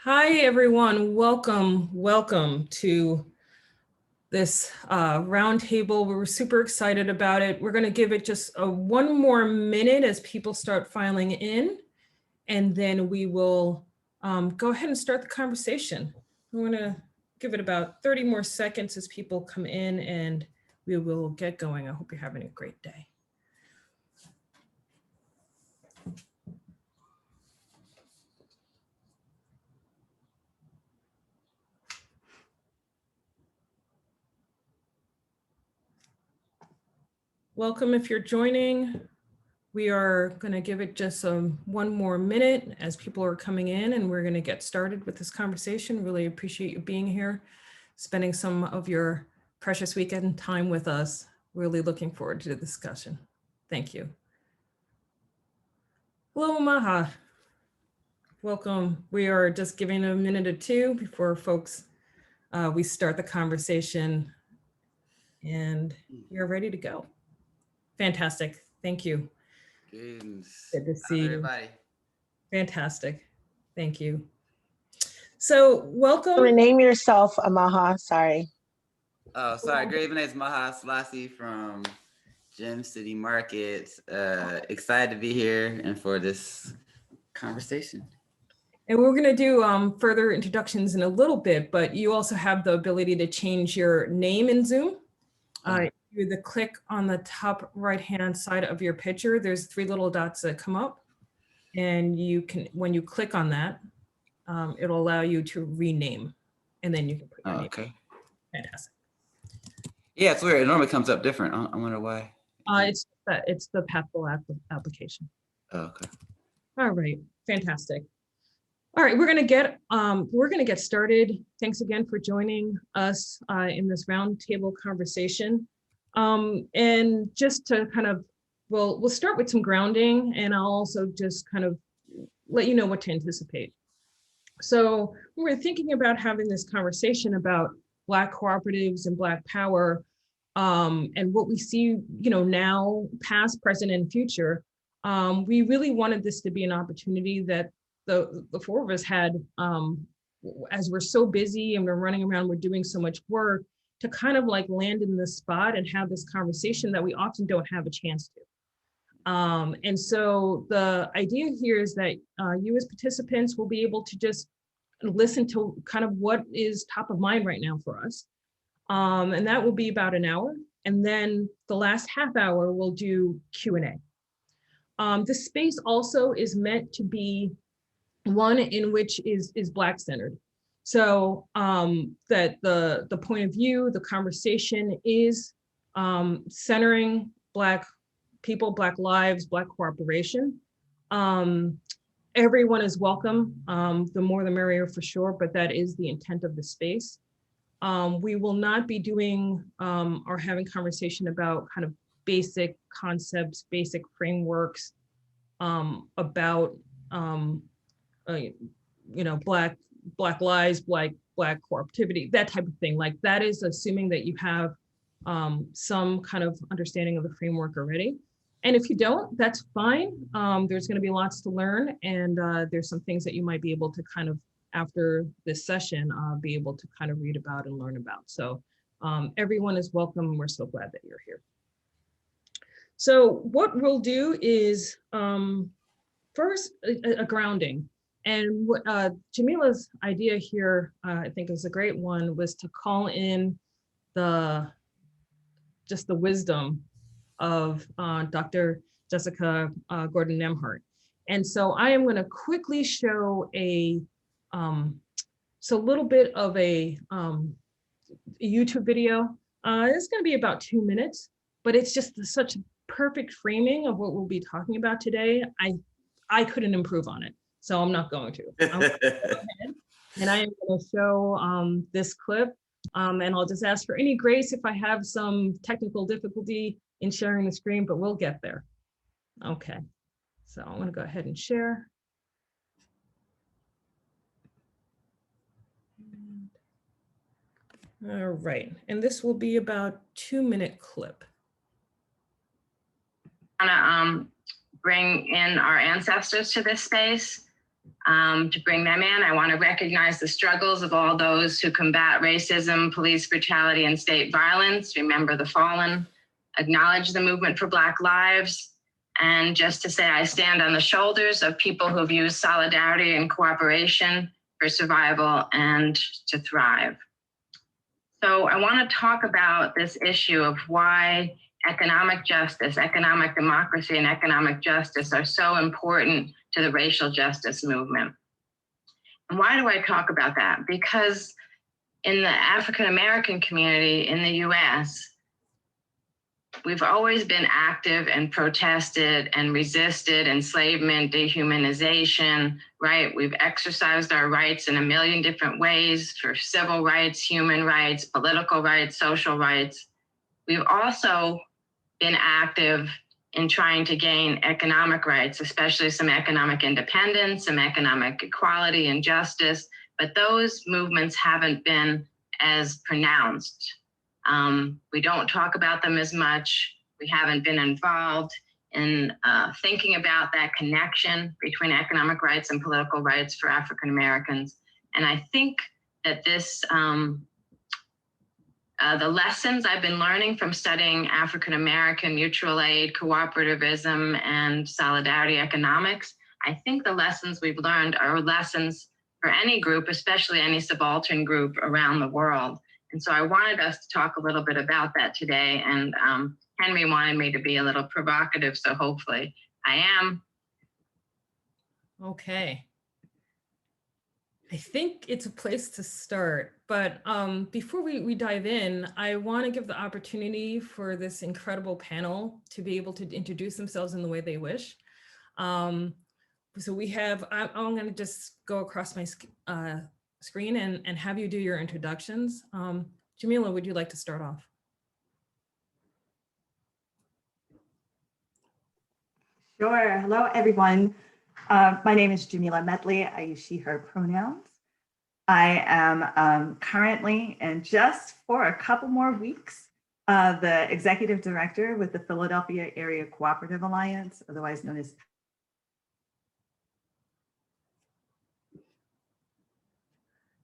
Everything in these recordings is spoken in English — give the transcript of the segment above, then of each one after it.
Hi, everyone. Welcome to this roundtable. We're super excited about it. We're going to give it just one more minute as people start filing in, and then we will go ahead and start the conversation. I'm going to give it about 30 more seconds as people come in, and we will get going. I hope you're having a great day. Welcome if you're joining. We are going to give it just one more minute as people are coming in, and we're going to get started with this conversation. Really appreciate you being here, spending some of your precious weekend time with us. Really looking forward to the discussion. Thank you. Hello, Maha. Welcome. We are just giving a minute or two before folks, we start the conversation, and we are ready to go. Fantastic. Thank you. Good to see you. Everybody. Fantastic. Thank you. So welcome. Rename yourself, Amaha. Sorry. Oh, sorry. Great. My name is Maha Selassie from Gem City Market. Excited to be here and for this conversation. And we're going to do further introductions in a little bit, but you also have the ability to change your name in Zoom. You click on the top right-hand side of your picture. There's 3 little dots that come up, and you can, when you click on that, it'll allow you to rename, and then you can put your name. Okay. Fantastic. Yeah, it's weird. It normally comes up different. I wonder why. It's the Pathful application. Oh, okay. All right. Fantastic. All right, we're going to get started. Thanks again for joining us in this roundtable conversation. And just to kind of, we'll start with some grounding, and I'll also just kind of let you know what to anticipate. So we're thinking about having this conversation about Black cooperatives and Black power, and what we see, now, past, present, and future. We really wanted this to be an opportunity that the 4 of us had, as we're so busy and we're running around, we're doing so much work, to kind of like land in this spot and have this conversation that we often don't have a chance to. And so the idea here is that you as participants will be able to just listen to kind of what is top of mind right now for us. And that will be about an hour. And then the last half hour, we'll do Q&A. This space also is meant to be one in which is Black centered. So that the point of view, the conversation is centering Black people, Black lives, Black cooperation. Everyone is welcome. The more the merrier for sure, but that is the intent of the space. We will not be doing or having conversation about kind of basic concepts, basic frameworks about Black lives, Black cooperativity, that type of thing. Like, that is assuming that you have some kind of understanding of the framework already. And if you don't, that's fine. There's going to be lots to learn, and there's some things that you might be able to kind of, after this session, be able to kind of read about and learn about. So everyone is welcome, and we're so glad that you're here. So what we'll do is first a grounding. And what Jamila's idea here, I think is a great one, was to call in just the wisdom of Dr. Jessica Gordon-Nemhart. And so I am going to quickly show a little bit of a YouTube video. It's going to be about 2 minutes, but it's just such a perfect framing of what we'll be talking about today. I couldn't improve on it, so I'm not going to. And I am going to show this clip, and I'll just ask for any grace if I have some technical difficulty in sharing the screen, but we'll get there. Okay, so I'm going to go ahead and share. All right, and this will be about 2-minute clip. I want to bring in our ancestors to this space. to bring them in. I want to recognize the struggles of all those who combat racism, police brutality, and state violence. Remember the fallen. Acknowledge the movement for Black lives. And just to say, I stand on the shoulders of people who have used solidarity and cooperation for survival and to thrive. So I want to talk about this issue of why economic justice, economic democracy, and economic justice are so important to the racial justice movement. And why do I talk about that? Because in the African American community in the US, we've always been active and protested and resisted enslavement, dehumanization, right? We've exercised our rights in a million different ways for civil rights, human rights, political rights, social rights. We've also been active in trying to gain economic rights, especially some economic independence, some economic equality and justice, but those movements haven't been as pronounced. We don't talk about them as much. We haven't been involved in thinking about that connection between economic rights and political rights for African Americans. And I think that this, the lessons I've been learning from studying African American mutual aid, cooperativism, and solidarity economics, I think the lessons we've learned are lessons for any group, especially any subaltern group around the world. And so I wanted us to talk a little bit about that today. And Henry wanted me to be a little provocative, so hopefully I am. Okay. I think it's a place to start, but before we dive in, I want to give the opportunity for this incredible panel to be able to introduce themselves in the way they wish. So we have, I'm going to just go across my screen and have you do your introductions. Jamila, would you like to start off? Sure. Hello, everyone. My name is Jamila Medley. I use she, her pronouns. I am currently, and just for a couple more weeks, the executive director with the Philadelphia Area Cooperative Alliance, otherwise known as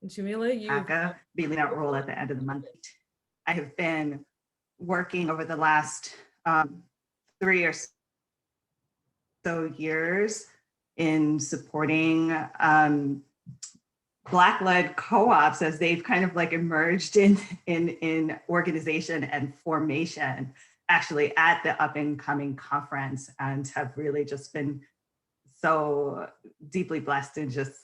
Jamila, PACA, be leading that role at the end of the month. I have been working over the last 3 or so years in supporting Black-led co-ops as they've kind of like emerged in organization and formation, actually at the up and coming conference, and have really just been so deeply blessed and just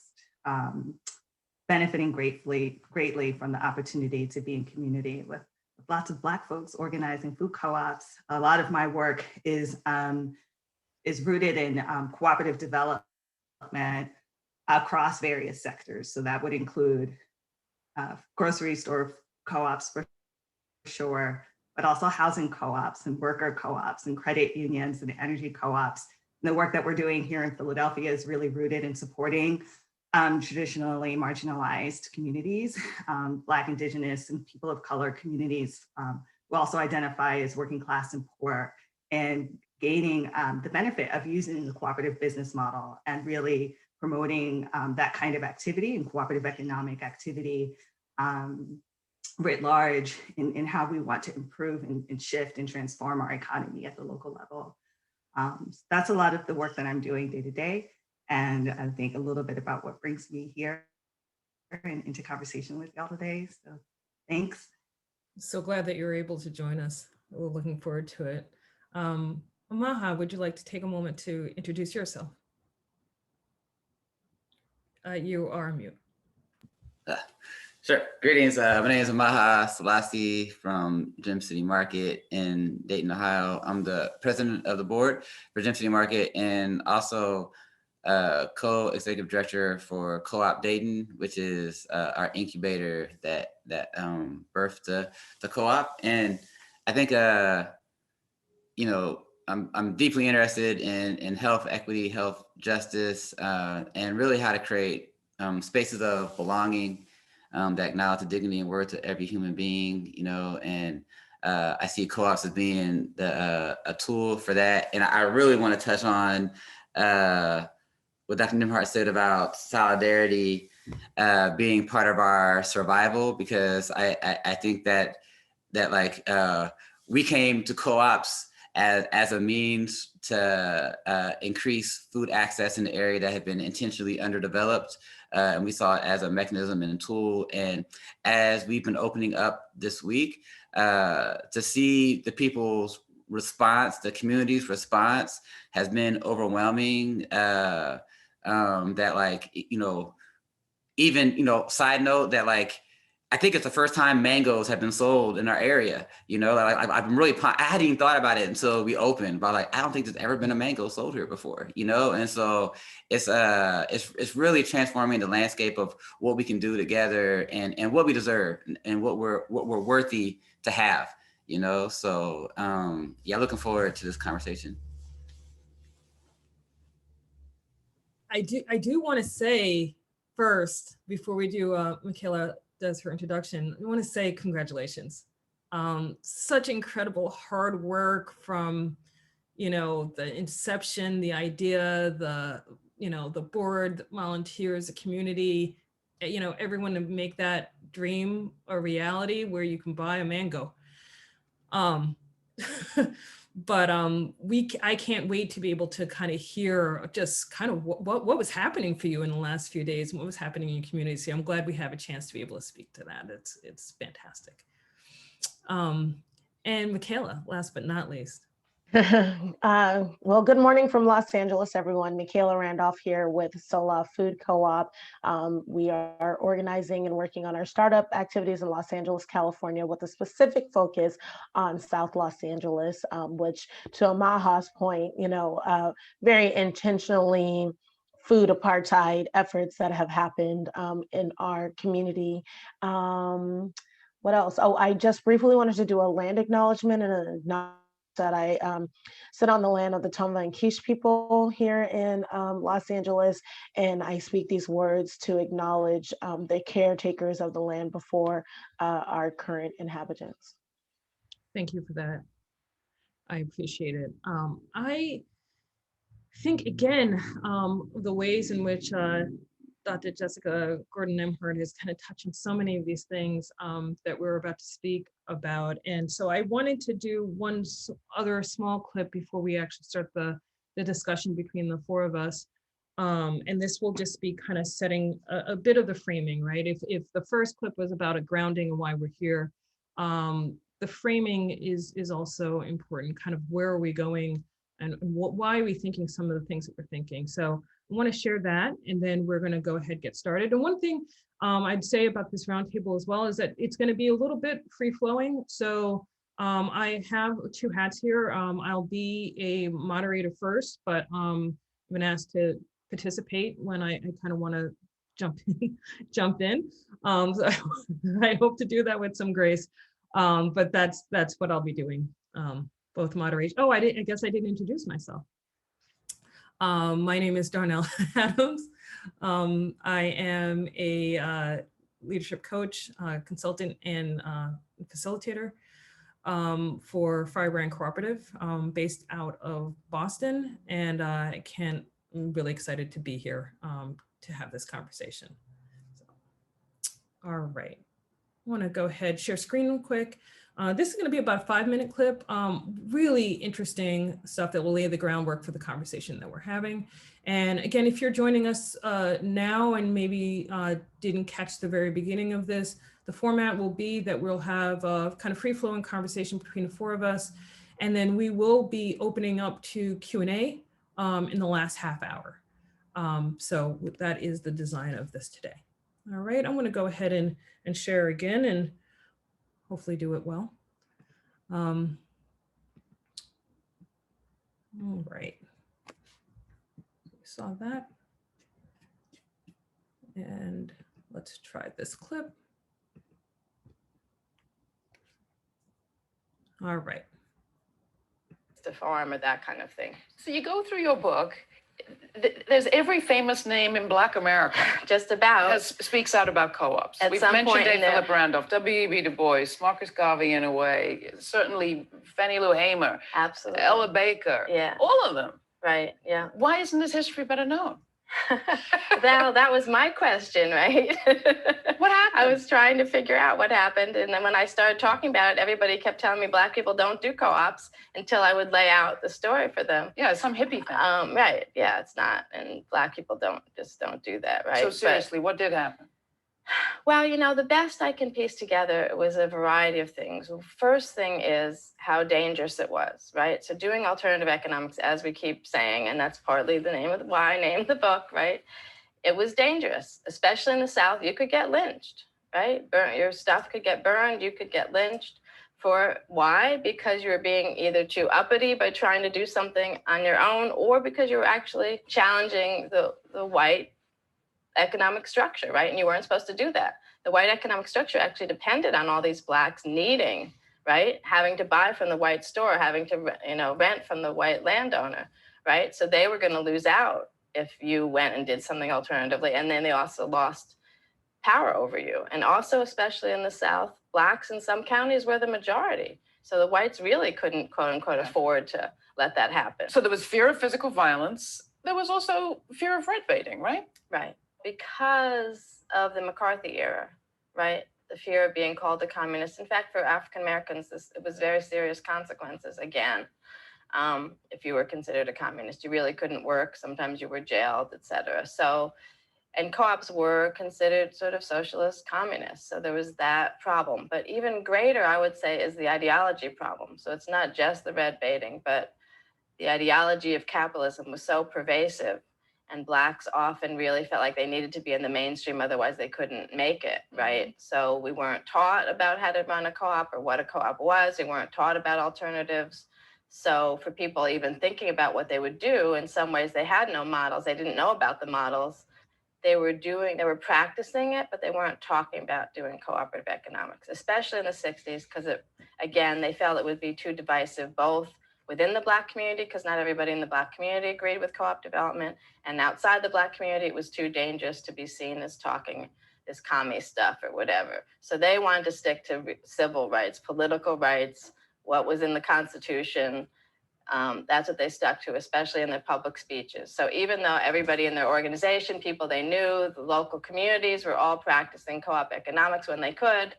benefiting greatly from the opportunity to be in community with lots of Black folks organizing food co-ops. A lot of my work is rooted in cooperative development across various sectors. So that would include grocery store co-ops for sure, but also housing co-ops and worker co-ops and credit unions and energy co-ops. And the work that we're doing here in Philadelphia is really rooted in supporting traditionally marginalized communities, Black, Indigenous, and people of color communities who also identify as working class and poor, and gaining the benefit of using the cooperative business model and really promoting that kind of activity and cooperative economic activity writ large in how we want to improve and shift and transform our economy at the local level. That's a lot of the work that I'm doing day to day. And I think a little bit about what brings me here and into conversation with y'all today. So thanks. So glad that you're able to join us. We're looking forward to it. Amaha, would you like to take a moment to introduce yourself? You are on mute. Sure. Greetings. My name is Amaha Selassie from Gem City Market in Dayton, Ohio. I'm the president of the board for Gem City Market and also co-executive director for Co-op Dayton, which is our incubator that birthed the co-op. And I think I'm deeply interested in health equity, health justice, and really how to create spaces of belonging that acknowledge the dignity and worth of every human being, and I see co-ops as being a tool for that. And I really want to touch on what Dr. Nimhart said about solidarity being part of our survival, because I think that like we came to co-ops as a means to increase food access in the area that had been intentionally underdeveloped. And we saw it as a mechanism and a tool. And as we've been opening up this week, to see the people's response, the community's response has been overwhelming. That like, even, side note that like, I think it's the first time mangoes have been sold in our area. Like I've been really, I hadn't even thought about it until we opened, but like, I don't think there's ever been a mango sold here before, and so it's really transforming the landscape of what we can do together and what we deserve and what we're worthy to have, so yeah, looking forward to this conversation. I do want to say first, before we do, Michaela does her introduction, I want to say congratulations. Such incredible hard work from, the inception, the idea, the board, the volunteers, the community, everyone to make that dream a reality where you can buy a mango. But I can't wait to be able to kind of hear just kind of what was happening for you in the last few days and what was happening in your community. So I'm glad we have a chance to be able to speak to that. It's fantastic. And Michaela, last but not least. Well, good morning from Los Angeles, everyone. Michaela Randolph here with Sola Food Co-op. We are organizing and working on our startup activities in Los Angeles, California, with a specific focus on South Los Angeles, which, to Amaha's point, very intentionally food apartheid efforts that have happened in our community. What else? Oh, I just briefly wanted to do a land acknowledgement and an acknowledgement that I sit on the land of the Tomva and Quiche people here in Los Angeles, and I speak these words to acknowledge the caretakers of the land before our current inhabitants. Thank you for that. I appreciate it. I think, again, the ways in which Dr. Jessica Gordon-Nimhart is kind of touching so many of these things that we're about to speak about. And so I wanted to do one other small clip before we actually start the discussion between the four of us. And this will just be kind of setting a bit of the framing, right? If the first clip was about a grounding and why we're here, the framing is also important, kind of where are we going and why are we thinking some of the things that we're thinking. So I want to share that, and then we're going to go ahead and get started. And one thing I'd say about this roundtable as well is that it's going to be a little bit free-flowing. So I have two hats here. I'll be a moderator first, but I've been asked to participate when I kind of want to jump in. So I hope to do that with some grace. But that's what I'll be doing. Both moderation. Oh, I guess I didn't introduce myself. My name is Darnell Adams. I am a leadership coach, consultant, and facilitator for Firebrand Cooperative, based out of Boston. And I'm really excited to be here to have this conversation. So, all right. I want to go ahead, share screen real quick. This is going to be about a 5-minute clip, really interesting stuff that will lay the groundwork for the conversation that we're having. And again, if you're joining us now and maybe didn't catch the very beginning of this, the format will be that we'll have a kind of free-flowing conversation between the four of us, and then we will be opening up to Q&A in the last half hour. So that is the design of this today. All right, I'm going to go ahead and share again and hopefully do it well. All right, you saw that. And let's try this clip. All right. The farm or that kind of thing. So you go through your book, there's every famous name in Black America. Just about. Speaks out about co-ops. At We've some mentioned point Dave in there. Philip Randolph, W.E.B. Du Bois, Marcus Garvey in a way, certainly Fannie Lou Hamer, Absolutely. Ella Baker, Yeah. all of them. Right. Yeah. Why isn't this history better known? Well, that was my question, right? What happened? I was trying to figure out what happened. And then when I started talking about it, everybody kept telling me Black people don't do co-ops until I would lay out the story for them. Yeah, some hippie thing. Right. Yeah, it's not. And Black people don't do that, right? So seriously, what did happen? Well, you know, the best I can piece together was a variety of things. Well, first thing is how dangerous it was, right? So doing alternative economics, as we keep saying, and that's partly the name of why I named the book, right? It was dangerous, especially in the South. You could get lynched, right? Your stuff could get burned. You could get lynched for why? Because you were being either too uppity by trying to do something on your own, or because you were actually challenging the white economic structure, right? And you weren't supposed to do that. The white economic structure actually depended on all these Blacks needing, right? Having to buy from the white store, having to, rent from the white landowner, right? So they were going to lose out if you went and did something alternatively. And then they also lost power over you. And also, especially in the South, Blacks in some counties were the majority. So the whites really couldn't, quote unquote, afford to let that happen. So there was fear of physical violence. There was also fear of red baiting, right? Right. Because of the McCarthy era, right? The fear of being called a communist. In fact, for African Americans, it was very serious consequences. Again, if you were considered a communist, you really couldn't work. Sometimes you were jailed, et cetera. So, and co-ops were considered sort of socialist communists. So there was that problem. But even greater, I would say, is the ideology problem. So it's not just the red baiting, but the ideology of capitalism was so pervasive, and Blacks often really felt like they needed to be in the mainstream, otherwise they couldn't make it, right? So we weren't taught about how to run a co-op or what a co-op was. We weren't taught about alternatives. So for people even thinking about what they would do, in some ways they had no models. They didn't know about the models. They were practicing it, but they weren't talking about doing cooperative economics, especially in the 60s, because again, they felt it would be too divisive, both within the Black community, because not everybody in the Black community agreed with co-op development, and outside the Black community, it was too dangerous to be seen as talking this commie stuff or whatever. So they wanted to stick to civil rights, political rights, what was in the Constitution. That's what they stuck to, especially in their public speeches. So even though everybody in their organization, people they knew, the local communities were all practicing co-op economics when they could,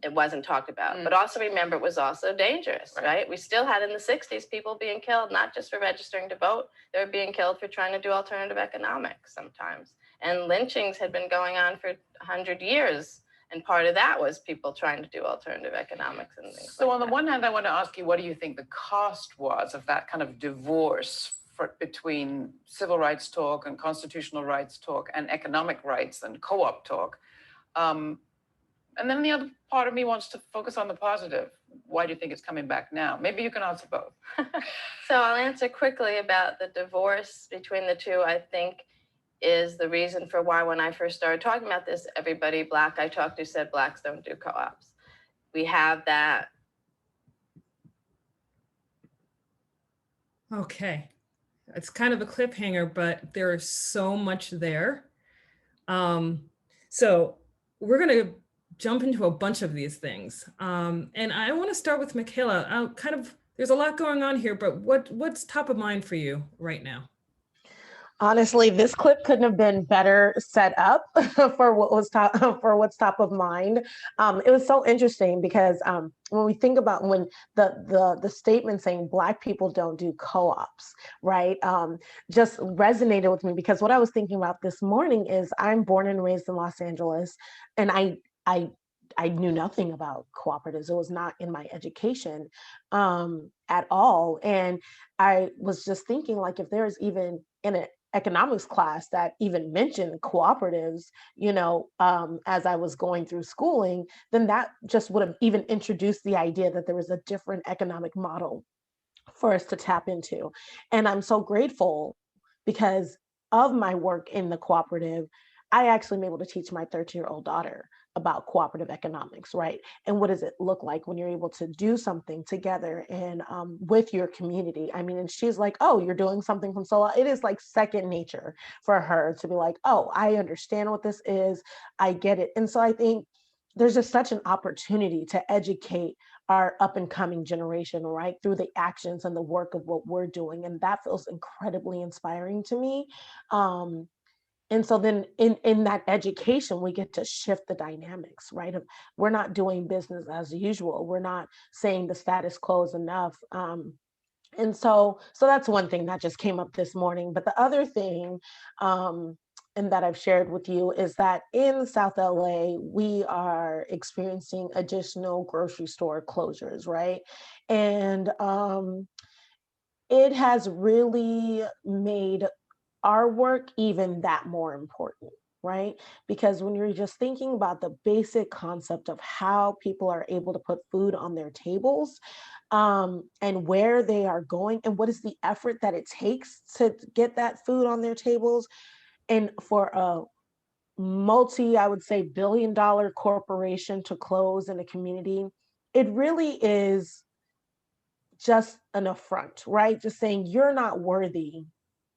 it wasn't talked about. But also remember, it was also dangerous, right? We still had in the 60s people being killed, not just for registering to vote, they were being killed for trying to do alternative economics sometimes. And lynchings had been going on for 100 years. And part of that was people trying to do alternative economics and things. So on the one hand, I want to ask you, what do you think the cost was of that kind of divorce between civil rights talk and constitutional rights talk and economic rights and co-op talk? And then the other part of me wants to focus on the positive. Why do you think it's coming back now? Maybe you can answer both. So I'll answer quickly about the divorce between the two. I think is the reason for why when I first started talking about this, everybody Black I talked to said Blacks don't do co-ops. We have that. Okay, it's kind of a cliffhanger, but there is so much there. So we're going to jump into a bunch of these things. And I want to start with Michaela. There's a lot going on here, but what's top of mind for you right now? Honestly, this clip couldn't have been better set up for what's top of mind. It was so interesting because when we think about when the statement saying Black people don't do co-ops, right, just resonated with me, because what I was thinking about this morning is I'm born and raised in Los Angeles, and I knew nothing about cooperatives. It was not in my education at all. And I was just thinking, like, if there's even in an economics class that even mentioned cooperatives, as I was going through schooling, then that just would have even introduced the idea that there was a different economic model for us to tap into. And I'm so grateful because of my work in the cooperative, I actually am able to teach my 13-year-old daughter about cooperative economics, right? And what does it look like when you're able to do something together and with your community? I mean, and she's like, oh, you're doing something from Sola. It is like second nature for her to be like, oh, I understand what this is. I get it. And so I think there's just such an opportunity to educate our up and coming generation, right? Through the actions and the work of what we're doing. And that feels incredibly inspiring to me. And so then in that education, we get to shift the dynamics, right? We're not doing business as usual. We're not saying the status quo is enough. And so that's one thing that just came up this morning. But the other thing, and that I've shared with you, is that in South LA, we are experiencing additional grocery store closures, right? And it has really made our work even that more important, right? Because when you're just thinking about the basic concept of how people are able to put food on their tables, and where they are going, and what is the effort that it takes to get that food on their tables, and for a I would say, billion-dollar corporation to close in a community, it really is just an affront, right? Just saying you're not worthy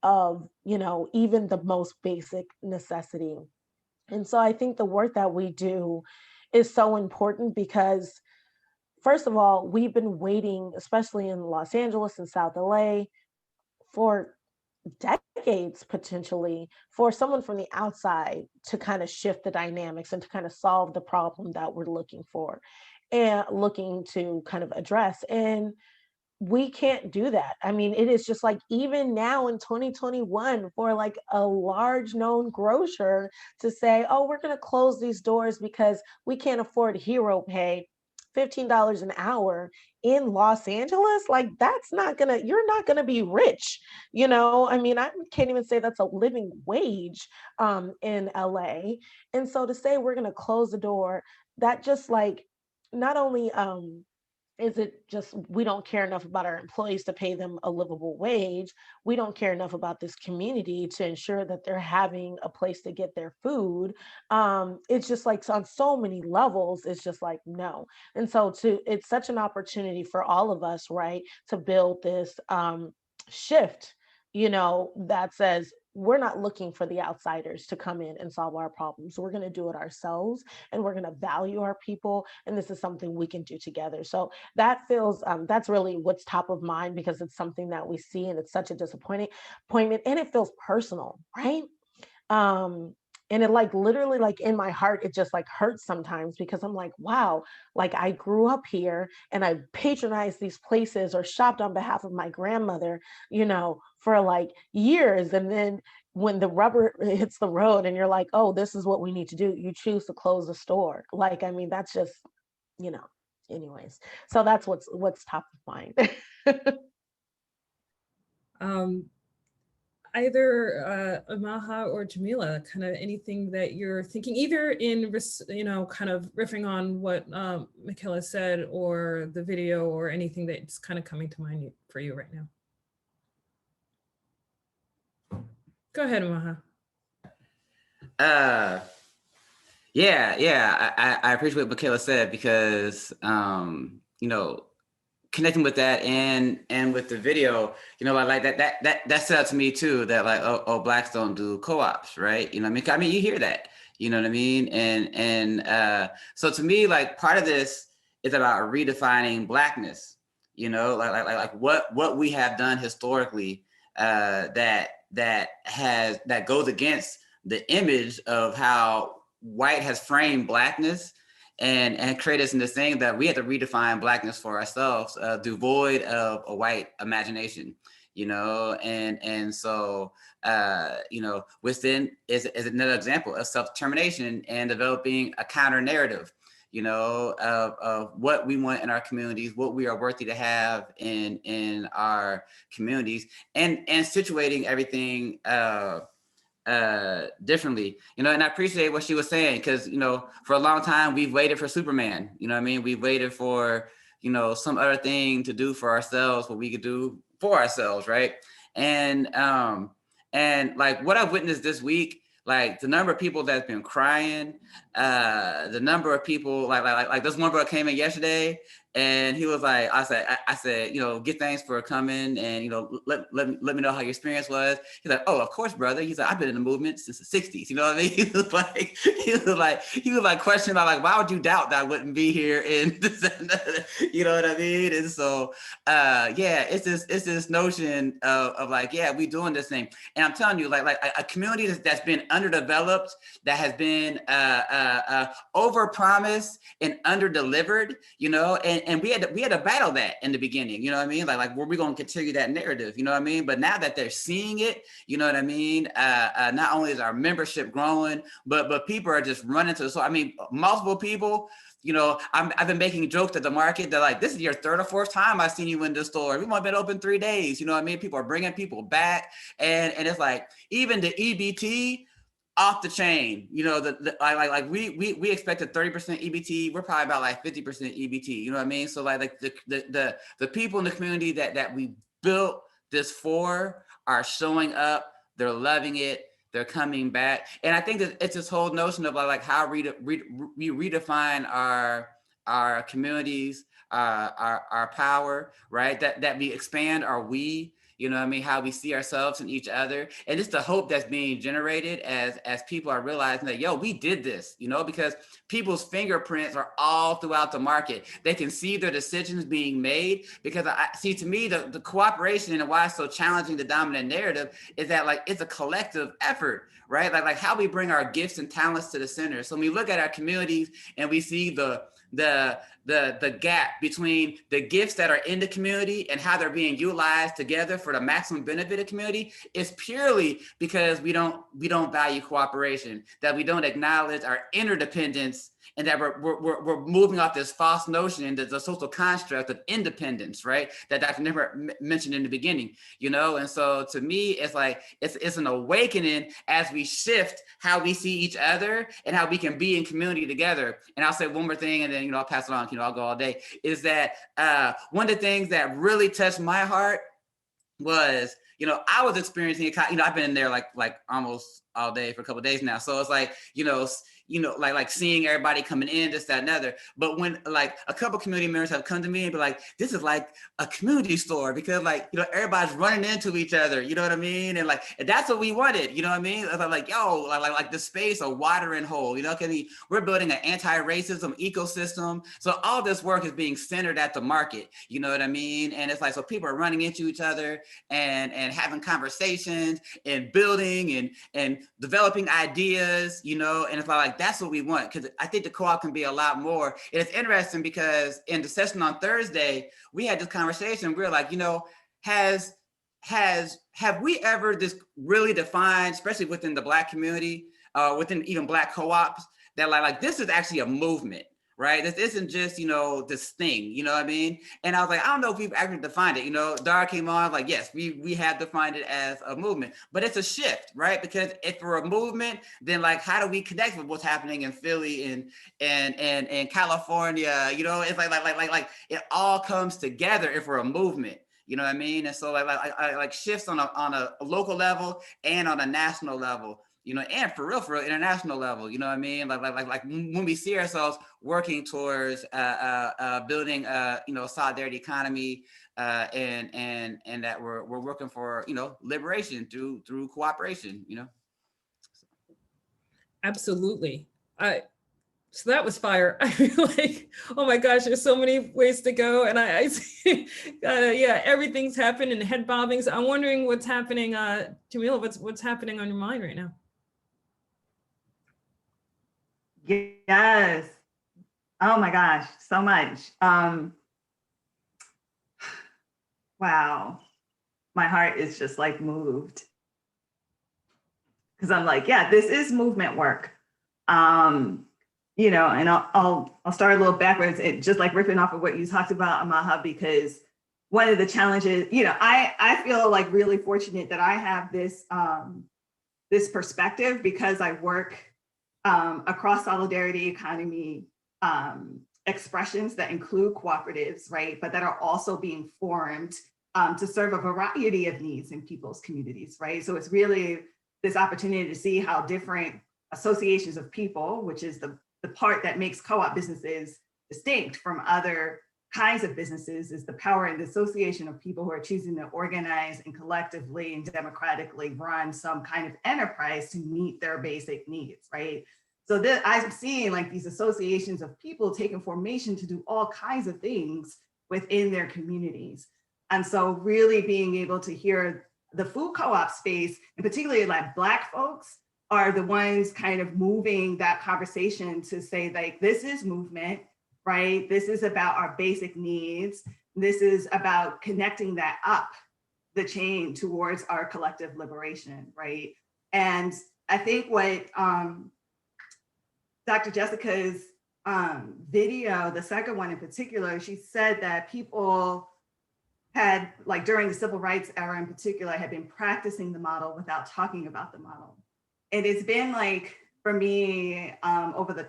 of, even the most basic necessity. And so I think the work that we do is so important because, first of all, we've been waiting, especially in Los Angeles and South LA, for decades potentially, for someone from the outside to kind of shift the dynamics and to kind of solve the problem that we're looking for and looking to kind of address. And we can't do that. I mean, it is just like, even now in 2021, for like a large known grocer to say, oh, we're going to close these doors because we can't afford hero pay, $15 an hour in Los Angeles, like you're not gonna be rich. I mean, I can't even say that's a living wage in LA. And so to say we're gonna close the door, that just like, not only is it just we don't care enough about our employees to pay them a livable wage, we don't care enough about this community to ensure that they're having a place to get their food. It's just like, on so many levels, it's just like, no. And so it's such an opportunity for all of us, right, to build this shift, that says we're not looking for the outsiders to come in and solve our problems. We're going to do it ourselves, and we're going to value our people. And this is something we can do together. So that feels, that's really what's top of mind, because it's something that we see, and it's such a disappointment, and it feels personal, right? And it like literally, like in my heart, it just like hurts sometimes, because I'm like, wow, like I grew up here and I patronized these places or shopped on behalf of my grandmother, for like years. And then when the rubber hits the road and you're like, oh, this is what we need to do, you choose to close the store. Like, I mean, that's just, anyways. So that's what's top of mind. Either Amaha or Jamila, kind of anything that you're thinking, either in, kind of riffing on what Michaela said, or the video, or anything that's kind of coming to mind for you right now. Go ahead, Amaha. I appreciate what Michaela said, because, connecting with that and with the video, like that stood out to me too, that like, oh, Blacks don't do co-ops, right? I mean, you hear that, you know what I mean? And so to me, like, part of this is about redefining Blackness, like what we have done historically, that goes against the image of how white has framed Blackness, and create us in this thing that we have to redefine Blackness for ourselves, devoid of a white imagination, and so, within is another example of self-determination and developing a counter narrative, of what we want in our communities, what we are worthy to have in our communities, and situating everything differently, and I appreciate what she was saying, because for a long time we've waited for Superman, we've waited for some other thing to do for ourselves, what we could do for ourselves, right? And like what I've witnessed this week, like the number of people that's been crying, the number of people like this one girl came in yesterday And he was like, I said, get thanks for coming, and let me know how your experience was. He's like, oh, of course, brother. He's like, I've been in the movement since the 60s. You know what I mean? He was like questioning about like, why would you doubt that I wouldn't be here in this, you know what I mean? And so yeah, it's this notion of like, yeah, we doing this thing. And I'm telling you, like a community that's been underdeveloped, that has been over-promised and under-delivered, and we had to battle that in the beginning, you know what I mean? Like were we going to continue that narrative, you know what I mean? But now that they're seeing it, you know what I mean? Not only is our membership growing, but people are just running to the store. I mean, multiple people, I've been making jokes at the market that like, this is your third or fourth time I've seen you in the store. We've only been open 3 days, you know what I mean? People are bringing people back, and it's like, even the EBT, off the chain, we expected 30% EBT. We're probably about like 50% EBT. You know what I mean? So like the people in the community that we built this for are showing up. They're loving it. They're coming back. And I think that it's this whole notion of like how we redefine our communities, our power, right? That we expand our we. You know what I mean? How we see ourselves and each other. And it's the hope that's being generated as people are realizing that, yo, we did this, because people's fingerprints are all throughout the market. They can see their decisions being made, because I see, to me, the cooperation and why it's so challenging the dominant narrative is that like, it's a collective effort, right? Like how we bring our gifts and talents to the center. So when we look at our communities and we see the gap between the gifts that are in the community and how they're being utilized together for the maximum benefit of the community, is purely because we don't value cooperation, that we don't acknowledge our interdependence, and that we're moving off this false notion, that the social construct of independence, right? That Dr. Nimmer mentioned in the beginning, And so to me, it's like, it's an awakening as we shift how we see each other and how we can be in community together. And I'll say one more thing, and then, I'll pass it on, I'll go all day, is that one of the things that really touched my heart was, I was experiencing it. I've been in there like almost all day for a couple of days now. So it's like, like seeing everybody coming in, this, that, and other. But when like a couple of community members have come to me and be like, this is like a community store, because like, everybody's running into each other, you know what I mean? And like, that's what we wanted, you know what I mean? Like, yo, like the space, a watering hole, we're building an anti-racism ecosystem. So all this work is being centered at the market, you know what I mean? And it's like, so people are running into each other and having conversations and building and developing ideas, and it's like that's what we want, because I think the co-op can be a lot more. And it's interesting because in the session on Thursday, we had this conversation. We were like, have we ever just really defined, especially within the Black community, within even Black co-ops, that like this is actually a movement, right? This isn't just, this thing, you know what I mean? And I was like, I don't know if we've actually defined it. Dara came on like, yes, we have defined it as a movement, but it's a shift, right? Because if we're a movement, then like, how do we connect with what's happening in Philly and California? It's like it all comes together if we're a movement. You know what I mean? And so like shifts on a local level and on a national level. And for real, international level, you know what I mean? Like when we see ourselves working towards building a solidarity economy, and that we're working for liberation through cooperation, Absolutely. So that was fire. I feel like, oh my gosh, there's so many ways to go, and I see, yeah, everything's happening, head bobbings. I'm wondering what's happening, Jamila. What's happening on your mind right now? Yes. Oh my gosh, so much. Wow. My heart is just like moved. Because I'm like, yeah, this is movement work. And I'll start a little backwards, just like ripping off of what you talked about, Amaha, because one of the challenges, I feel like really fortunate that I have this this perspective, because I work across solidarity economy expressions that include cooperatives, right? But that are also being formed to serve a variety of needs in people's communities, right? So it's really this opportunity to see how different associations of people, which is the part that makes co-op businesses distinct from other kinds of businesses is the power and the association of people who are choosing to organize and collectively and democratically run some kind of enterprise to meet their basic needs, right? So that I'm seeing like these associations of people taking formation to do all kinds of things within their communities. And so really being able to hear the food co-op space, and particularly like Black folks, are the ones kind of moving that conversation to say like, this is movement, right? This is about our basic needs. This is about connecting that up the chain towards our collective liberation, right? And I think what Dr. Jessica's video, the second one in particular, she said that people had, like during the civil rights era in particular, had been practicing the model without talking about the model. And it's been like, for me, over the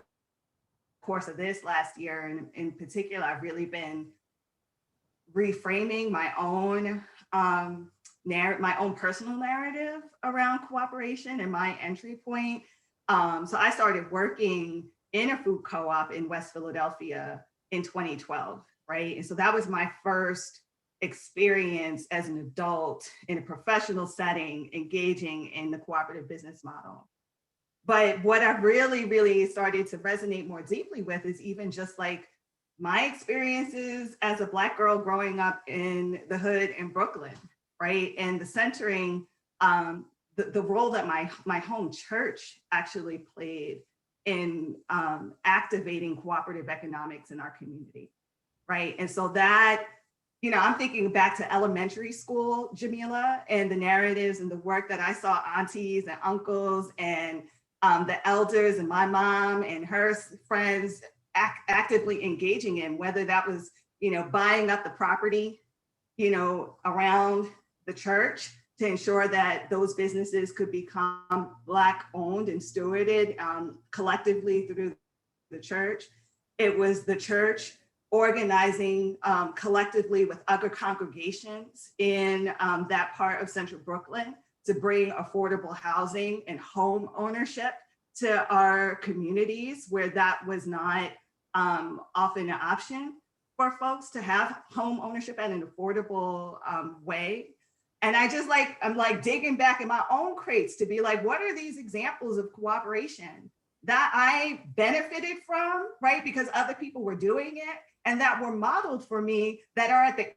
course of this last year, and in particular, I've really been reframing my own personal narrative around cooperation and my entry point. So I started working in a food co-op in West Philadelphia in 2012, right? And so that was my first experience as an adult in a professional setting, engaging in the cooperative business model. But what I really started to resonate more deeply with is even just like my experiences as a Black girl growing up in the hood in Brooklyn, right? And the centering, the role that my home church actually played in activating cooperative economics in our community, right? And so that, you know, I'm thinking back to elementary school, Jamila, and the narratives and the work that I saw aunties and uncles and the elders and my mom and her friends actively engaging in, whether that was, you know, buying up the property, you know, around the church to ensure that those businesses could become Black owned and stewarded collectively through the church. It was the church organizing collectively with other congregations in that part of Central Brooklyn to bring affordable housing and home ownership to our communities where that was not often an option for folks to have home ownership at an affordable way. And I'm like digging back in my own crates to be like, what are these examples of cooperation that I benefited from, right? Because other people were doing it and that were modeled for me that are at the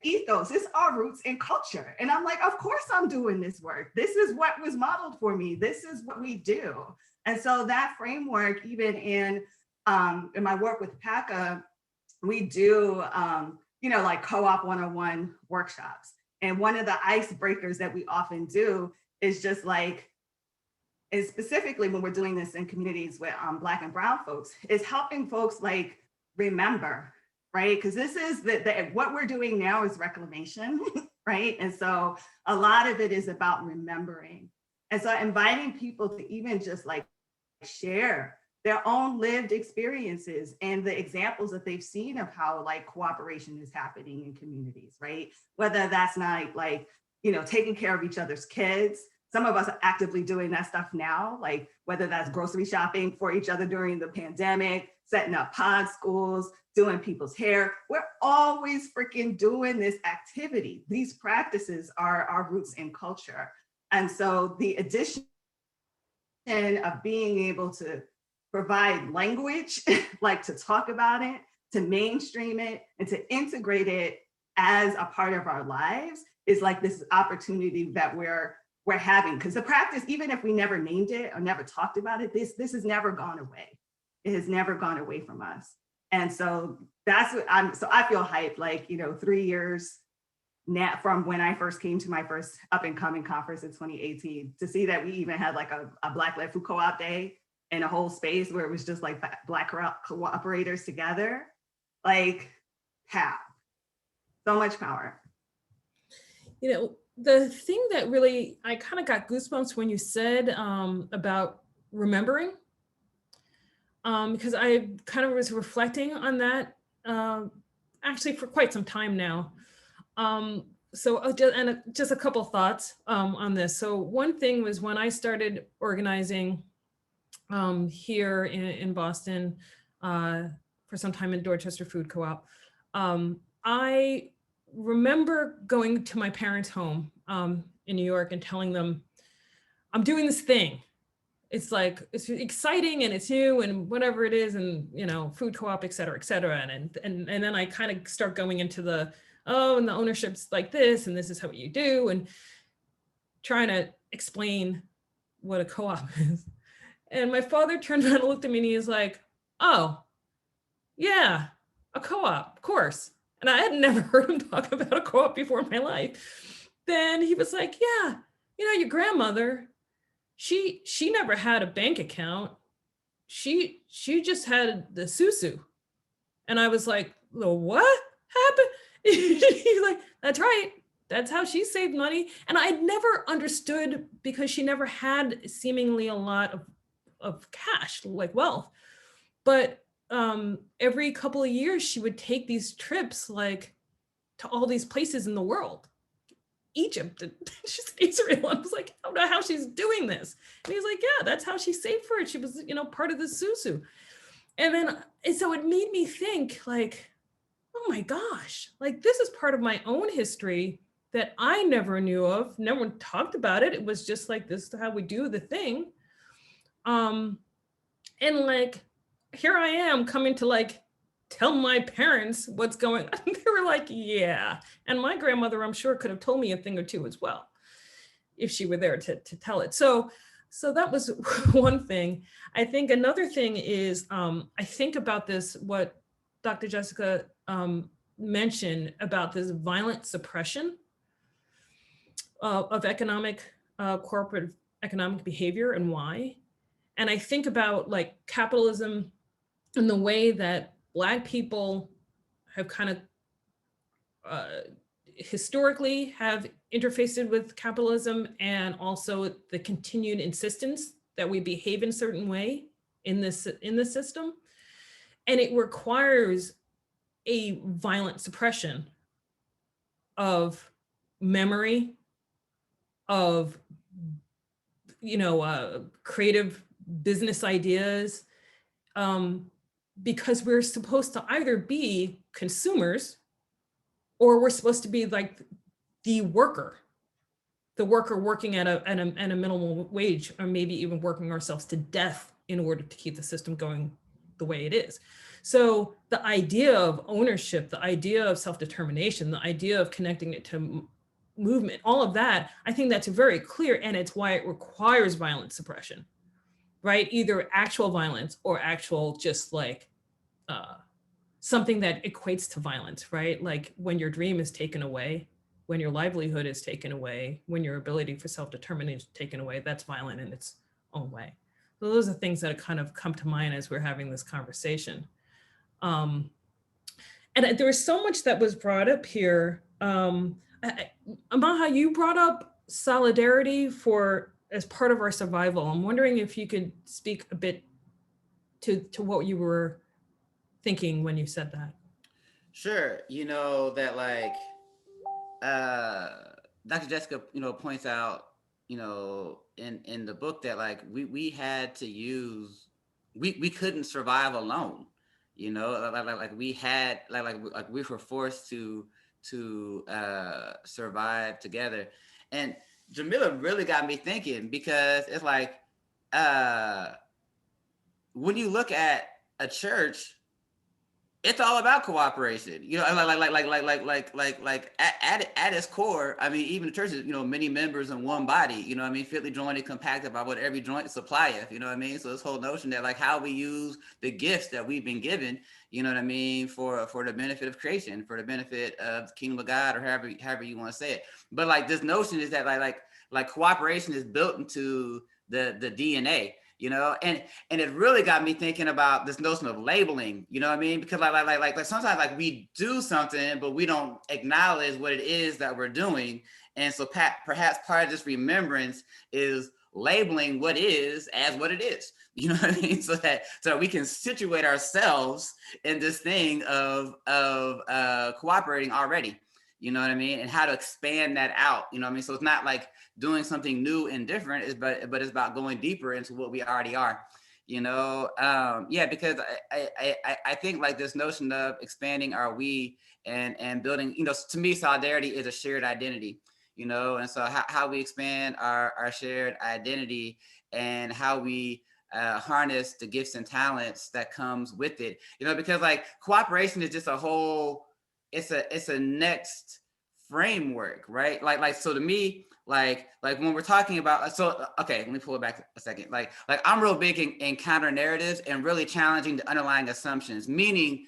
ethos. It's our roots and culture. And I'm like, of course I'm doing this work. This is what was modeled for me. This is what we do. And so that framework, even in my work with PACA, we do, you know, like co-op 101 workshops. And one of the icebreakers that we often do is just like, and specifically when we're doing this in communities with Black and Brown folks, is helping folks like remember, right? Because this is what we're doing now is reclamation, right? And so a lot of it is about remembering. And so inviting people to even just like share their own lived experiences and the examples that they've seen of how like cooperation is happening in communities, right? Whether that's not like, you know, taking care of each other's kids. Some of us are actively doing that stuff now, like whether that's grocery shopping for each other during the pandemic, setting up pod schools, doing people's hair. We're always freaking doing this activity. These practices are our roots in culture. And so the addition of being able to provide language, like to talk about it, to mainstream it, and to integrate it as a part of our lives is like this opportunity that we're having. Because the practice, even if we never named it or never talked about it, this has never gone away. It has never gone away from us. And so that's what I feel hyped, like, you know, 3 years now from when I first came to my first up and coming conference in 2018, to see that we even had like a Black-led food co-op day in a whole space where it was just like Black cooperators together, like pow, so much power. You know, the thing that really, I kind of got goosebumps when you said about remembering, because I kind of was reflecting on that actually for quite some time now. So just a couple thoughts on this. So one thing was when I started organizing here in Boston for some time in Dorchester Food Co-op. I remember going to my parents' home in New York and telling them, I'm doing this thing. It's like, it's exciting and it's new and whatever it is, and food co-op, et cetera, et cetera. And then I kind of start going into the, and the ownership's like this, and this is how you do, and trying to explain what a co-op is. And my father turned around and looked at me and he was like, oh, yeah, a co-op, of course. And I had never heard him talk about a co-op before in my life. Then he was like, yeah, your grandmother, she never had a bank account. She just had the susu. And I was like, the what happened? He's like, that's right. That's how she saved money. And I'd never understood, because she never had seemingly a lot of cash, like wealth. But every couple of years, she would take these trips like to all these places in the world. Egypt, and she's Israel. I was like, I don't know how she's doing this. And he's like, yeah, that's how she saved for it. She was, part of the susu. And so it made me think like, oh my gosh, like this is part of my own history that I never knew of. No one talked about it. It was just like, this is how we do the thing. And like, here I am coming to like, tell my parents what's going on. They were like, yeah. And my grandmother, I'm sure, could have told me a thing or two as well, if she were there to tell it. So that was one thing. I think another thing is, I think about this, what Dr. Jessica mentioned about this violent suppression of corporate economic behavior and why. And I think about like capitalism and the way that Black people have kind of historically have interfaced with capitalism, and also the continued insistence that we behave in a certain way in the system. And it requires a violent suppression of memory, of creative business ideas, because we're supposed to either be consumers, or we're supposed to be like the worker working at a minimal wage, or maybe even working ourselves to death in order to keep the system going the way it is. So the idea of ownership, the idea of self-determination, the idea of connecting it to movement, all of that, I think that's very clear, and it's why it requires violent suppression, right? Either actual violence or actual just like something that equates to violence, right? Like when your dream is taken away, when your livelihood is taken away, when your ability for self-determination is taken away, that's violent in its own way. So those are things that kind of come to mind as we're having this conversation. And there was so much that was brought up here. Amaha, you brought up solidarity as part of our survival. I'm wondering if you could speak a bit to what you were thinking when you said that. Sure. That like Dr. Jessica, points out, in the book that like we had to use, we couldn't survive alone, like we had like we were forced to survive together. And Jamila really got me thinking, because it's like when you look at a church, it's all about cooperation, like at its core. I mean, even the church is, many members in one body, fitly joined and compacted by what every joint supplieth, So this whole notion that like how we use the gifts that we've been given, for the benefit of creation, for the benefit of the kingdom of God, or however you want to say it. But like this notion is that like cooperation is built into the DNA. And it really got me thinking about this notion of labeling, because like sometimes like we do something, but we don't acknowledge what it is that we're doing. And so perhaps part of this remembrance is labeling what is as what it is, so that we can situate ourselves in this thing of cooperating already, and how to expand that out, so it's not like doing something new and different, but it's about going deeper into what we already are, Yeah, because I think like this notion of expanding our we and building, to me, solidarity is a shared identity, and so how we expand our shared identity and how we harness the gifts and talents that comes with it, because like cooperation is just a whole, it's a next framework, right? Like so to me, like when we're talking about, so okay, let me pull it back a second. Like I'm real big in counter narratives and really challenging the underlying assumptions, meaning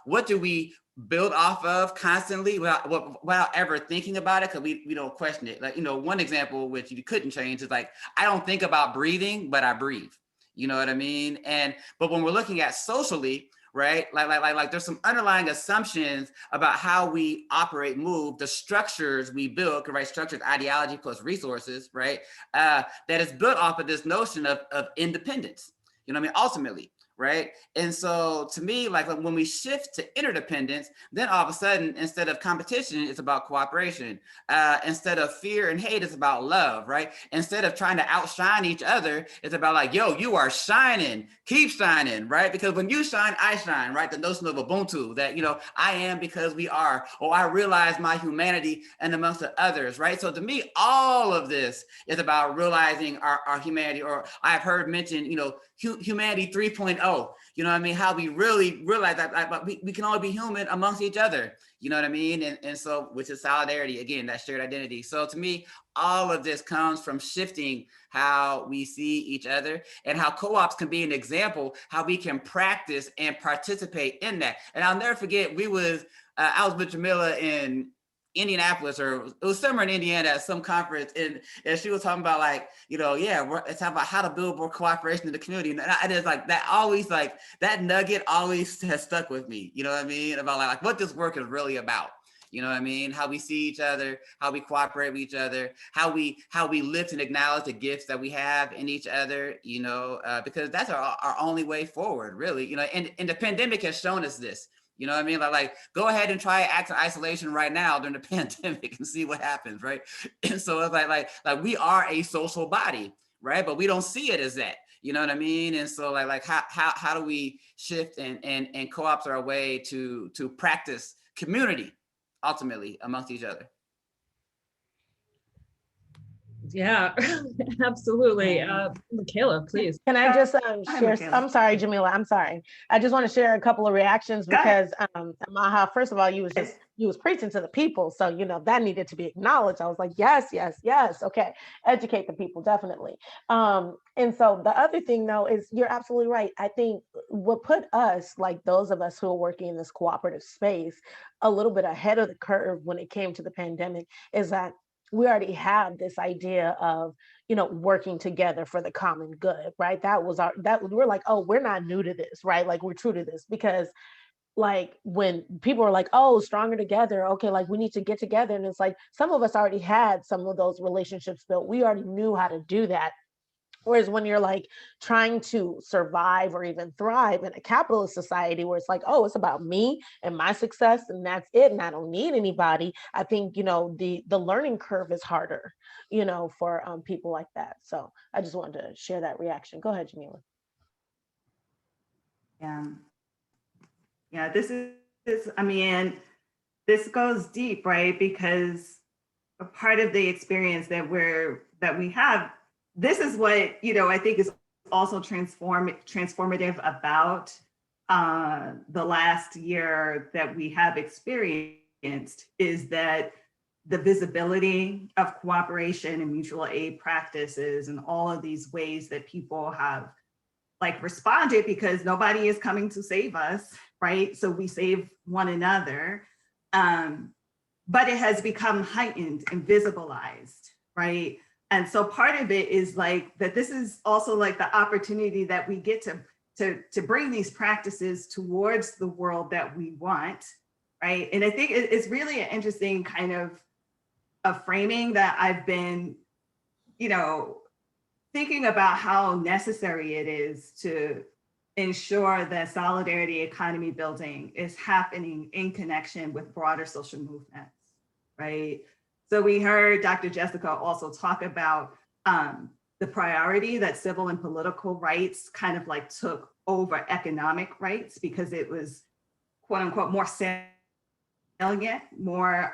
what do we build off of constantly without ever thinking about it, because we don't question it. Like, one example which you couldn't change is like, I don't think about breathing, but I breathe. You know what I mean? But when we're looking at socially, right? Like there's some underlying assumptions about how we operate, move, the structures we build, right? Structures, ideology plus resources, right? That is built off of this notion of independence, ultimately, right? And so to me, like when we shift to interdependence, then all of a sudden, instead of competition, it's about cooperation. Instead of fear and hate, it's about love, right? Instead of trying to outshine each other, it's about like, yo, you are shining, keep shining, right? Because when you shine, I shine, right? The notion of Ubuntu, that, I am because we are, or I realize my humanity and amongst the others, right? So to me, all of this is about realizing our humanity, or I've heard mentioned, humanity 3.0, how we really realize that we can all be human amongst each other, and so, which is solidarity, again, that shared identity. So to me, all of this comes from shifting how we see each other, and how co-ops can be an example, how we can practice and participate in that. And I'll never forget, I was with Jamila in Indianapolis, or it was somewhere in Indiana at some conference, and she was talking about like, it's about how to build more cooperation in the community. And I just like that, always like that nugget always has stuck with me, about like what this work is really about. How we see each other, how we cooperate with each other, how we lift and acknowledge the gifts that we have in each other, because that's our only way forward, really, and the pandemic has shown us this. Like go ahead and try act in isolation right now during the pandemic and see what happens, right? And so it's like we are a social body, right? But we don't see it as that, And so like how do we shift and co-ops our way to practice community ultimately amongst each other? Yeah, absolutely. Michaela, please. Can I just share? Michaela. I'm sorry, Jamila. I'm sorry. I just want to share a couple of reactions because Maha, first of all, you was preaching to the people, so that needed to be acknowledged. I was like, yes, yes, yes. Okay, educate the people, definitely. And so the other thing, though, is you're absolutely right. I think what put us, like those of us who are working in this cooperative space, a little bit ahead of the curve when it came to the pandemic is that we already have this idea of working together for the common good, right? We're like, oh, we're not new to this, right? Like we're true to this, because like when people are like, oh, stronger together, okay, like we need to get together, and it's like some of us already had some of those relationships built. We already knew how to do that. Whereas when you're like trying to survive or even thrive in a capitalist society where it's like, oh, it's about me and my success and that's it, and I don't need anybody, I think, the learning curve is harder, for people like that. So I just wanted to share that reaction. Go ahead, Jamila. Yeah, this is, this goes deep, right? Because a part of the experience that we have, this is what, I think is also transformative about the last year that we have experienced, is that the visibility of cooperation and mutual aid practices and all of these ways that people have like responded, because nobody is coming to save us, right? So we save one another. But it has become heightened and visibilized, right? And so part of it is like that this is also like the opportunity that we get to bring these practices towards the world that we want, right? And I think it's really an interesting kind of a framing that I've been, thinking about how necessary it is to ensure that solidarity economy building is happening in connection with broader social movements, right? So we heard Dr. Jessica also talk about the priority that civil and political rights kind of like took over economic rights because it was quote unquote more salient, more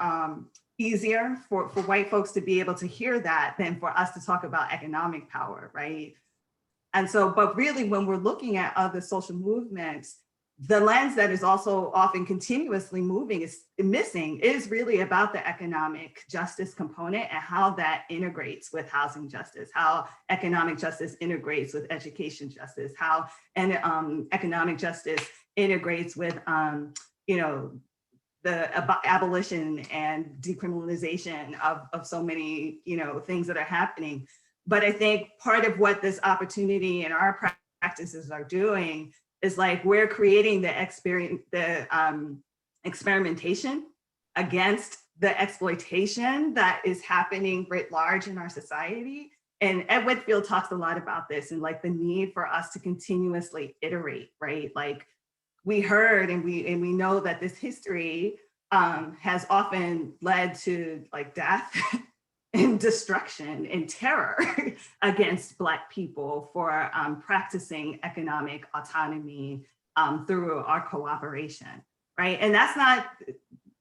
easier for white folks to be able to hear that than for us to talk about economic power, right? And so, but really when we're looking at other social movements, the lens that is also often continuously missing is really about the economic justice component and how that integrates with housing justice, how economic justice integrates with education justice, how economic justice integrates with the abolition and decriminalization of so many things that are happening. But I think part of what this opportunity and our practices are doing is like we're creating the experimentation against the exploitation that is happening writ large in our society. And Ed Whitfield talks a lot about this and like the need for us to continuously iterate, right? Like we heard and we know that this history has often led to like death and destruction and terror against Black people for practicing economic autonomy through our cooperation, right? And that's not,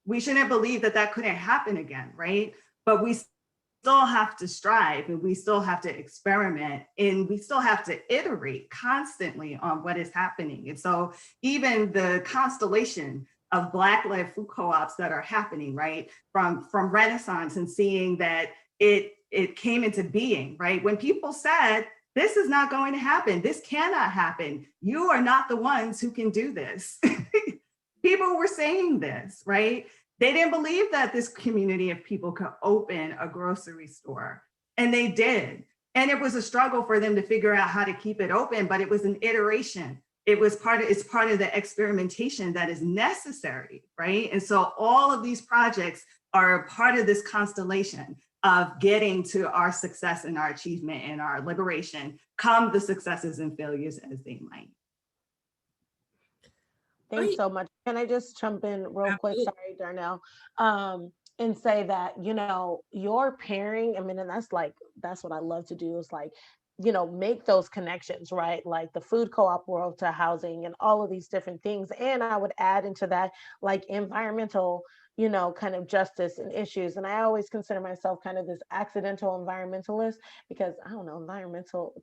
we shouldn't believe that that couldn't happen again, right? But we still have to strive and we still have to experiment and we still have to iterate constantly on what is happening. And so even the constellation of Black-led food co-ops that are happening, right? From Renaissance and seeing that it came into being, right? When people said, this is not going to happen, this cannot happen, you are not the ones who can do this. People were saying this, right? They didn't believe that this community of people could open a grocery store, and they did. And it was a struggle for them to figure out how to keep it open, but it was an iteration. It's part of the experimentation that is necessary, right? And so all of these projects are part of this constellation of getting to our success and our achievement and our liberation, come the successes and failures as they might. Thanks so much. Can I just jump in real quick? Sorry, Darnell. And say that, your pairing, I mean, and that's what I love to do is like, make those connections, right? Like the food co-op world to housing and all of these different things. And I would add into that, like environmental, kind of justice and issues. And I always consider myself kind of this accidental environmentalist because I don't know,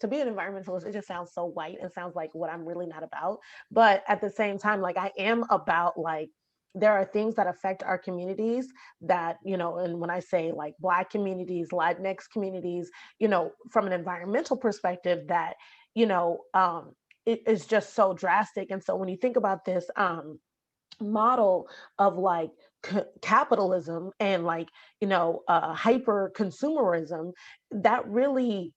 to be an environmentalist, it just sounds so white and sounds like what I'm really not about. But at the same time, like I am about like, there are things that affect our communities that, and when I say like Black communities, Latinx communities, from an environmental perspective that, it is just so drastic. And so when you think about this model of like capitalism and like, hyper consumerism, that really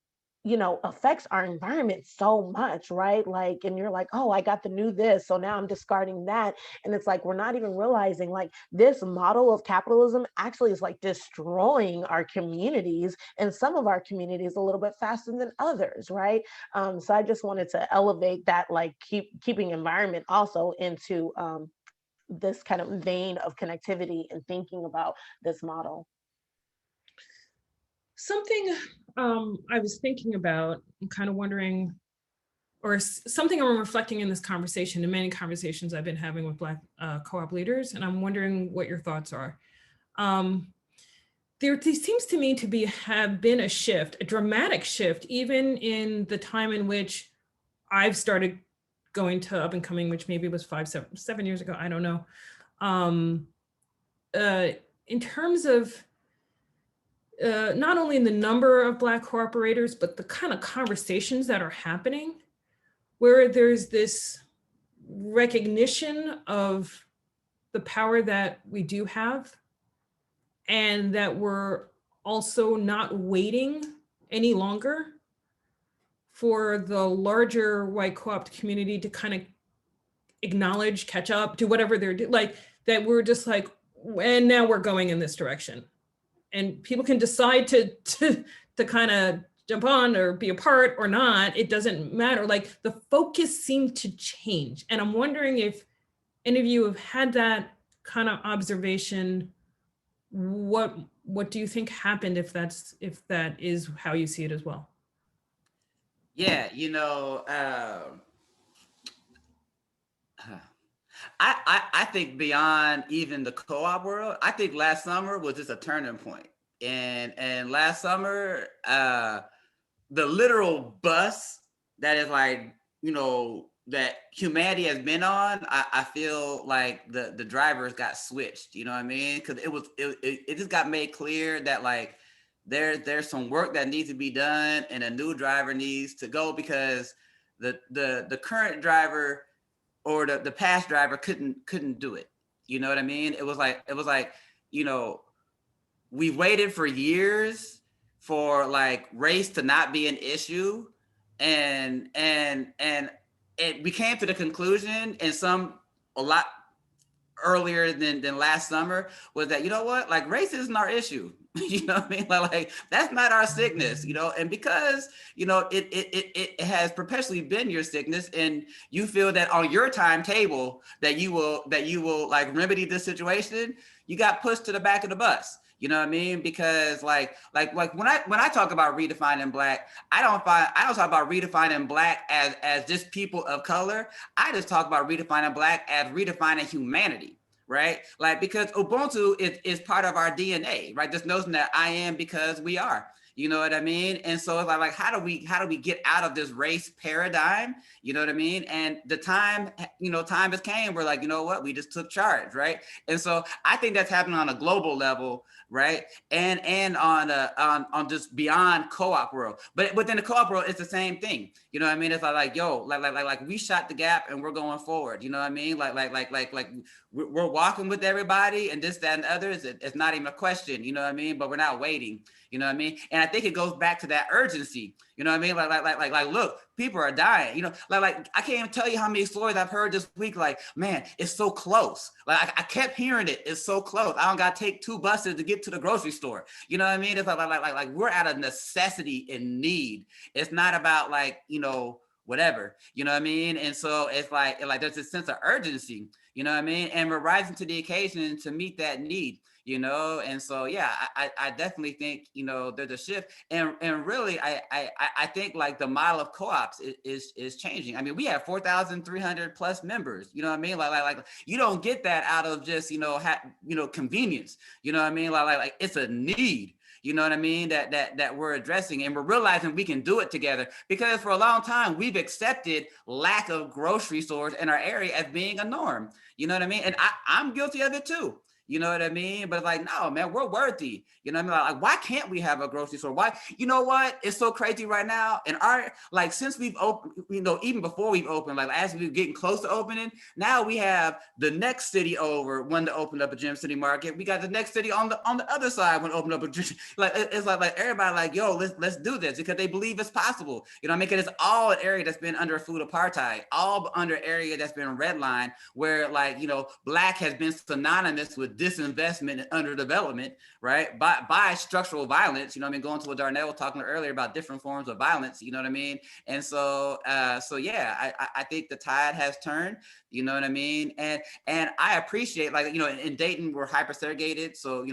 affects our environment so much, right? Like, and you're like, oh, I got the new this, so now I'm discarding that. And it's like, we're not even realizing like this model of capitalism actually is like destroying our communities and some of our communities a little bit faster than others, right? So I just wanted to elevate that, like keeping environment also into this kind of vein of connectivity and thinking about this model. Something I was thinking about and kind of wondering, or something I'm reflecting in this conversation, in many conversations I've been having with Black co-op leaders, and I'm wondering what your thoughts are. There seems to me to have been a shift, a dramatic shift, even in the time in which I've started going to Up and Coming, which maybe was 7 years ago, I don't know. In terms of not only in the number of Black cooperators, but the kind of conversations that are happening, where there's this recognition of the power that we do have, and that we're also not waiting any longer for the larger white co-op community to kind of acknowledge, catch up to whatever they're doing, like that we're just like, and now we're going in this direction. And people can decide to kind of jump on or be a part or not, it doesn't matter. Like the focus seemed to change. And I'm wondering if any of you have had that kind of observation. What do you think happened if that is how you see it as well? Yeah, I think beyond even the co-op world, I think last summer was just a turning point. And last summer, the literal bus that is like, that humanity has been on, I feel like the drivers got switched, you know what I mean? Because it just got made clear that like there's some work that needs to be done and a new driver needs to go, because the current driver or the past driver couldn't do it. You know what I mean? It was like, you know, we waited for years for like race to not be an issue, and we came to the conclusion, and a lot earlier than last summer, was that, you know what, like race isn't our issue. You know what I mean? Like that's not our sickness, and because it has perpetually been your sickness, and you feel that on your timetable that you will like remedy this situation, you got pushed to the back of the bus. You know what I mean? Because like when I talk about redefining Black, I don't talk about redefining Black as just people of color. I just talk about redefining Black as redefining humanity, right? Like, because Ubuntu is part of our DNA, right? This notion that I am because we are. You know what I mean? And so it's like how do we get out of this race paradigm? You know what I mean? And the time has came where, like, you know what, we just took charge, right? And so I think that's happening on a global level, right? And on just beyond co-op world. But within the co-op world, it's the same thing. You know what I mean? It's like yo, like we shot the gap and we're going forward. You know what I mean? Like we're walking with everybody, and this, that, and others. It's not even a question. You know what I mean? But we're not waiting. You know what I mean? And I think it goes back to that urgency. You know what I mean? Like, look, people are dying. You know, like I can't even tell you how many stories I've heard this week. Like, man, it's so close. Like I kept hearing it. It's so close. I don't got to take 2 buses to get to the grocery store. You know what I mean? It's like we're at a necessity and need. It's not about like, whatever. You know what I mean? And so it's like there's a sense of urgency. You know what I mean? And we're rising to the occasion to meet that need. And so yeah, I definitely think there's a shift, and really I think like the model of co-ops is changing. I mean, we have 4,300 plus members. You know what I mean? Like you don't get that out of just convenience. You know what I mean? Like it's a need. You know what I mean? That we're addressing, and we're realizing we can do it together, because for a long time we've accepted lack of grocery stores in our area as being a norm. You know what I mean? And I'm guilty of it too. You know what I mean? But like, no, man, we're worthy. You know what I mean? Like, why can't we have a grocery store? Why? You know what? It's so crazy right now. And since we've opened, even before we've opened, like as we're getting close to opening, now we have the next city over when to open up a Gym City Market. We got the next city on the other side when to open up a gym. Like it's like everybody like, yo, let's do this, because they believe it's possible. You know what I mean? Because it's all an area that's been under food apartheid, all under area that's been redlined, where like Black has been synonymous with disinvestment and underdevelopment, right? By structural violence. You know what I mean? Going to what Darnell was talking earlier about different forms of violence. You know what I mean? And so yeah, I think the tide has turned. You know what I mean? And I appreciate, like, in Dayton we're hyper segregated. So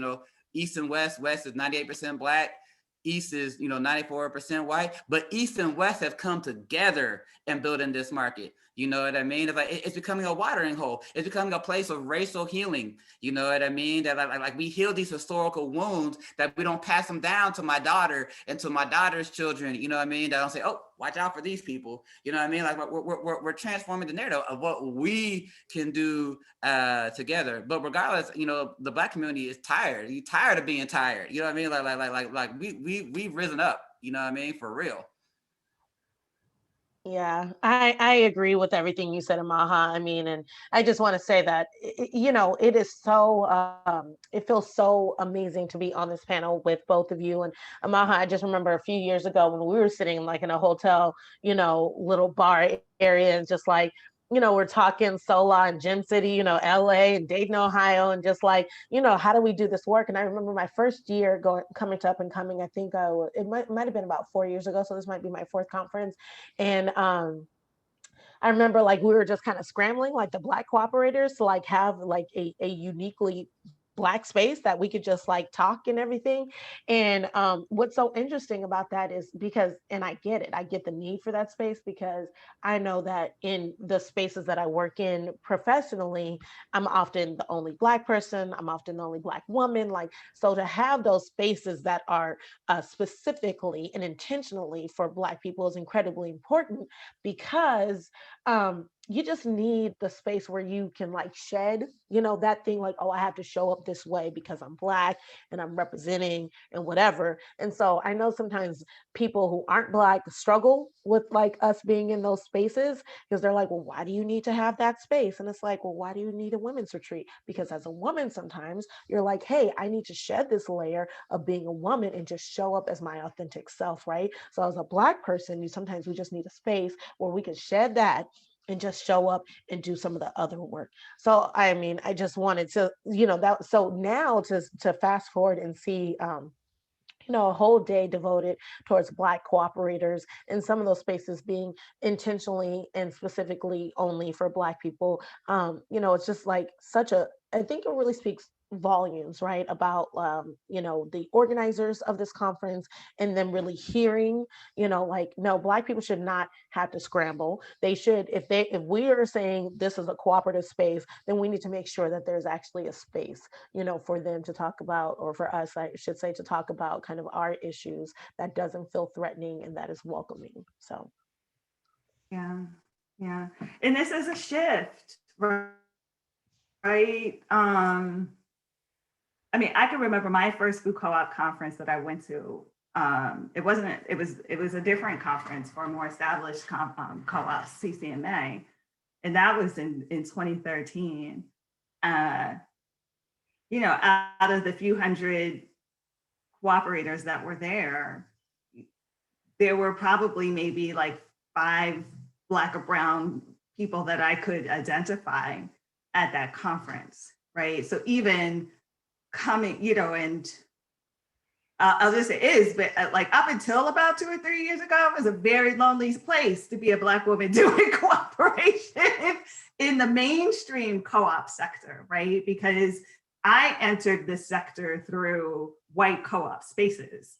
East and West is 98% Black. East is 94% white, but East and West have come together and building this market. You know what I mean? It's like it's becoming a watering hole. It's becoming a place of racial healing. You know what I mean? That like we heal these historical wounds, that we don't pass them down to my daughter and to my daughter's children. You know what I mean? That don't say, oh, watch out for these people. You know what I mean? Like we're transforming the narrative of what we can do together. But regardless, the Black community is tired. You're tired of being tired. You know what I mean? Like we've risen up. You know what I mean? For real. Yeah, I agree with everything you said, Amaha. I mean, and I just want to say that, it is so, it feels so amazing to be on this panel with both of you. And Amaha, I just remember a few years ago when we were sitting like in a hotel, little bar area, and just like, we're talking Sola and Gym City, LA and Dayton, Ohio, and just like, how do we do this work? And I remember my first year coming to Up and Coming. I think it might have been about 4 years ago. So this might be my 4th conference. And I remember like we were just kind of scrambling, like the Black cooperators, to like have like a uniquely Black space that we could just like talk and everything. And what's so interesting about that is because, and I get it, I get the need for that space, because I know that in the spaces that I work in professionally, I'm often the only Black person, I'm often the only Black woman. Like, so to have those spaces that are specifically and intentionally for Black people is incredibly important, because you just need the space where you can like shed, you know, that thing like, oh, I have to show up this way because I'm Black and I'm representing and whatever. And so I know sometimes people who aren't Black struggle with like us being in those spaces, because they're like, well, why do you need to have that space? And it's like, well, why do you need a women's retreat? Because as a woman, sometimes you're like, hey, I need to shed this layer of being a woman and just show up as my authentic self, right? So as a Black person, sometimes we just need a space where we can shed that and just show up and do some of the other work. So, I mean, I just wanted to, you know, that, so now to fast forward and see, you know, a whole day devoted towards Black cooperators, and some of those spaces being intentionally and specifically only for Black people. You know, it's just like such a, I think it really speaks volumes, right, about, you know, the organizers of this conference, and then really hearing, you know, like, no, Black people should not have to scramble. They should, if we are saying this is a cooperative space, then we need to make sure that there's actually a space, you know, for them to talk about, or for us, I should say, to talk about kind of our issues that doesn't feel threatening and that is welcoming. So. Yeah, yeah. And this is a shift, right? I mean, I can remember my first food co-op conference that I went to. It was a different conference for a more established co-ops, CCMA. And that was in 2013. You know, out of the few hundred cooperators that were there were probably maybe like 5 Black or brown people that I could identify at that conference, right? So even coming, you know, and I'll just say but like up until about 2 or 3 years ago, it was a very lonely place to be a Black woman doing cooperation in the mainstream co-op sector, right? Because I entered this sector through white co-op spaces,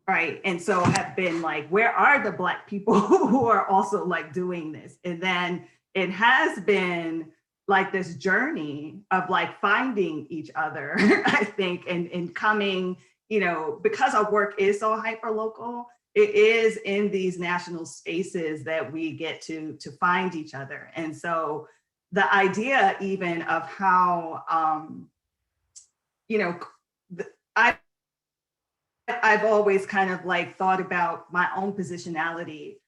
right? And so have been like, where are the Black people who are also like doing this? And then it has been like this journey of like finding each other, I think, and coming, you know, because our work is so hyper local, it is in these national spaces that we get to find each other. And so the idea even of how, you know, I've always kind of like thought about my own positionality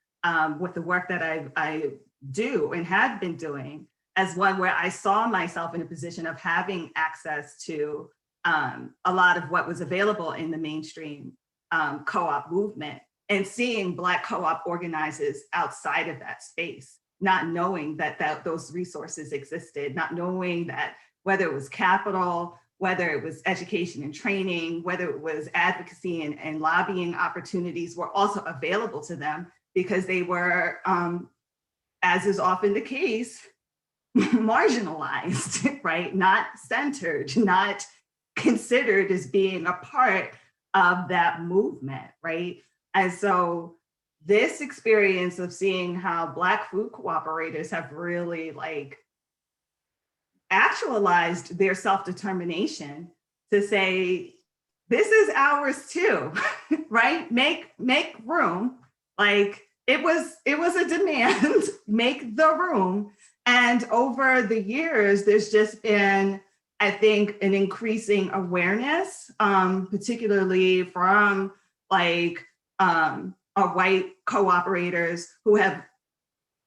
with the work that I do and have been doing, as one where I saw myself in a position of having access to a lot of what was available in the mainstream co-op movement, and seeing Black co-op organizers outside of that space, not knowing that those resources existed, not knowing that whether it was capital, whether it was education and training, whether it was advocacy and lobbying opportunities were also available to them, because they were, as is often the case, marginalized, right? Not centered, not considered as being a part of that movement, right? And so this experience of seeing how Black food cooperators have really like actualized their self-determination to say, this is ours too, right? Make room. Like it was a demand, make the room. And over the years, there's just been, I think, an increasing awareness, particularly from like our white cooperators who have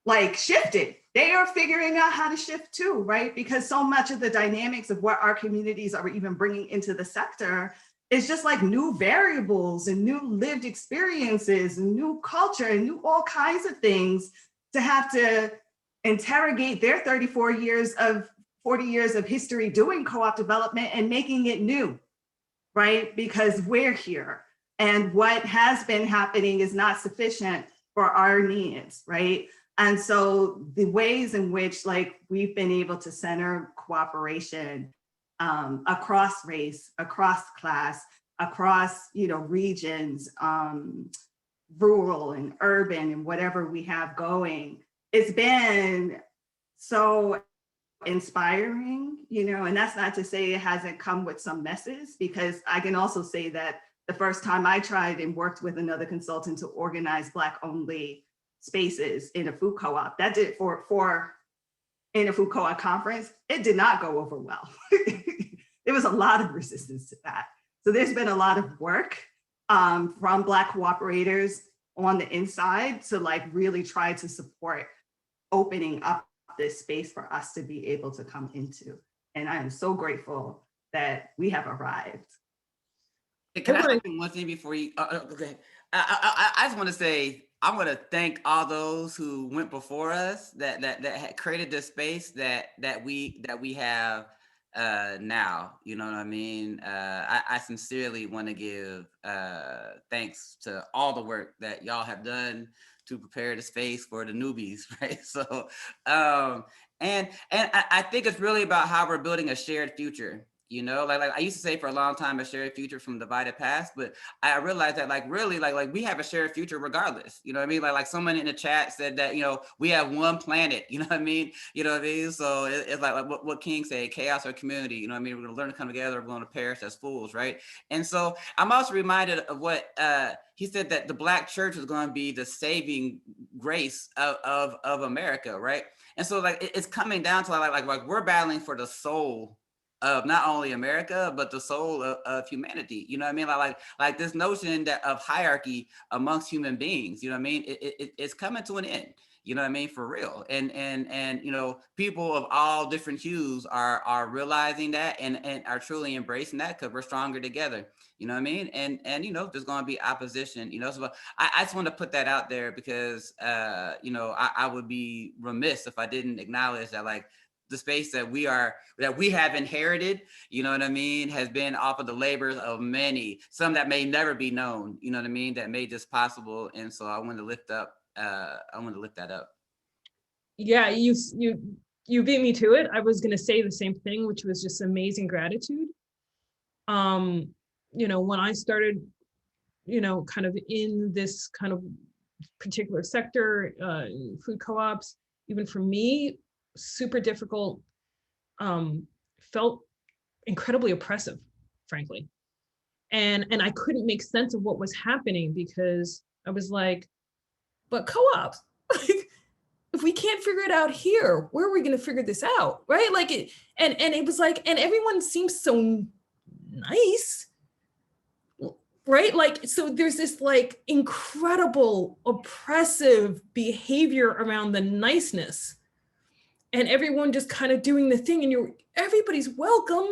like shifted. They are figuring out how to shift too, right? Because so much of the dynamics of what our communities are even bringing into the sector is just like new variables and new lived experiences and new culture and new all kinds of things to have to interrogate their 40 years of history doing co-op development and making it new, right? Because we're here and what has been happening is not sufficient for our needs, right? And so the ways in which like we've been able to center cooperation across race, across class, across, regions, rural and urban and whatever we have going. It's been so inspiring, and that's not to say it hasn't come with some messes, because I can also say that the first time I tried and worked with another consultant to organize Black only spaces in a food co-op, that did in a food co-op conference, it did not go over well. There was a lot of resistance to that. So there's been a lot of work from Black cooperators on the inside to really try to support opening up this space for us to be able to come into. And I am so grateful that we have arrived. Can I say one thing before you? Okay. I just want to say, I want to thank all those who went before us that had created this space that we have now. You know what I mean? I sincerely want to give thanks to all the work that y'all have done to prepare the space for the newbies, right? So, and I think it's really about how we're building a shared future. Like I used to say for a long time, a shared future from divided past, but I realized that really we have a shared future regardless. You know what I mean? Like someone in the chat said that, we have one planet, you know what I mean? So it's like what King said, chaos or community, you know what I mean? We're gonna learn to come together, we're gonna perish as fools, right? And so I'm also reminded of what he said, that the Black church is gonna be the saving grace of America, right? And so it's coming down to like we're battling for the soul of not only America, but the soul of humanity. You know what I mean? Like this notion of hierarchy amongst human beings, you know what I mean? It's coming to an end, you know what I mean? For real. And people of all different hues are realizing that and are truly embracing that, because we're stronger together, you know what I mean? And there's going to be opposition, so I just want to put that out there, because I would be remiss if I didn't acknowledge that the space that we have inherited, you know what I mean, has been off of the labors of many, some that may never be known, you know what I mean, that made this possible. And so I want to lift that up. Yeah, you beat me to it. I was going to say the same thing, which was just amazing gratitude. When I started, kind of in this kind of particular sector, food co-ops, even for me, super difficult, felt incredibly oppressive, frankly. And I couldn't make sense of what was happening, because I was like, but co-ops, if we can't figure it out here, where are we going to figure this out? Right? And it was like, and everyone seems so nice, right? So there's this incredible oppressive behavior around the niceness, and everyone just kind of doing the thing, and everybody's welcome.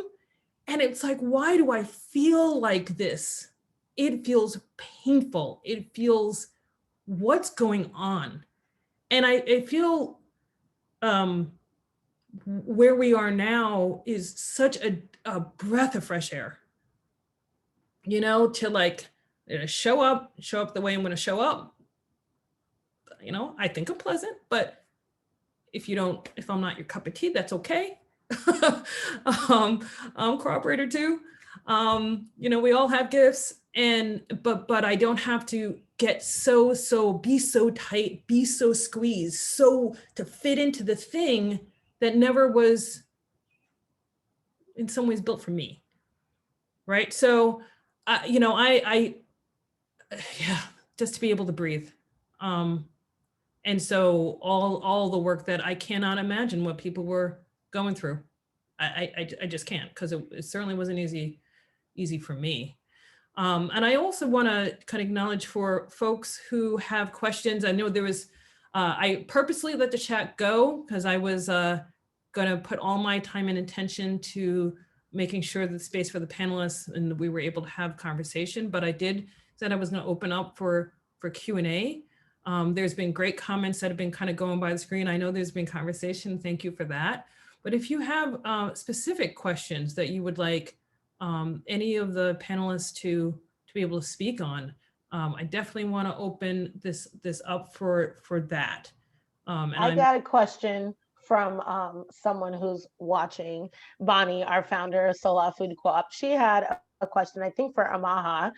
And it's like, why do I feel like this? It feels painful. It feels, what's going on? And I feel where we are now is such a breath of fresh air, to show up the way I'm going to show up. I think I'm pleasant, but if I'm not your cup of tea, that's okay. I'm a cooperator too. We all have gifts, but I don't have to get be so tight, be so squeezed, so to fit into the thing that never was in some ways built for me. Right. So, just to be able to breathe. And so all the work that I cannot imagine what people were going through, I just can't, because it certainly wasn't easy for me. And I also want to kind of acknowledge for folks who have questions. I know there was, I purposely let the chat go because I was going to put all my time and attention to making sure that the space for the panelists and we were able to have conversation, but I said I was going to open up for Q&A. There's been great comments that have been kind of going by the screen. I know there's been conversation. Thank you for that. But if you have specific questions that you would like any of the panelists to be able to speak on, I definitely want to open this up for that. And I got a question from someone who's watching. Bonnie, our founder of Sola Food Co-op, she had a question, I think, for Amaha.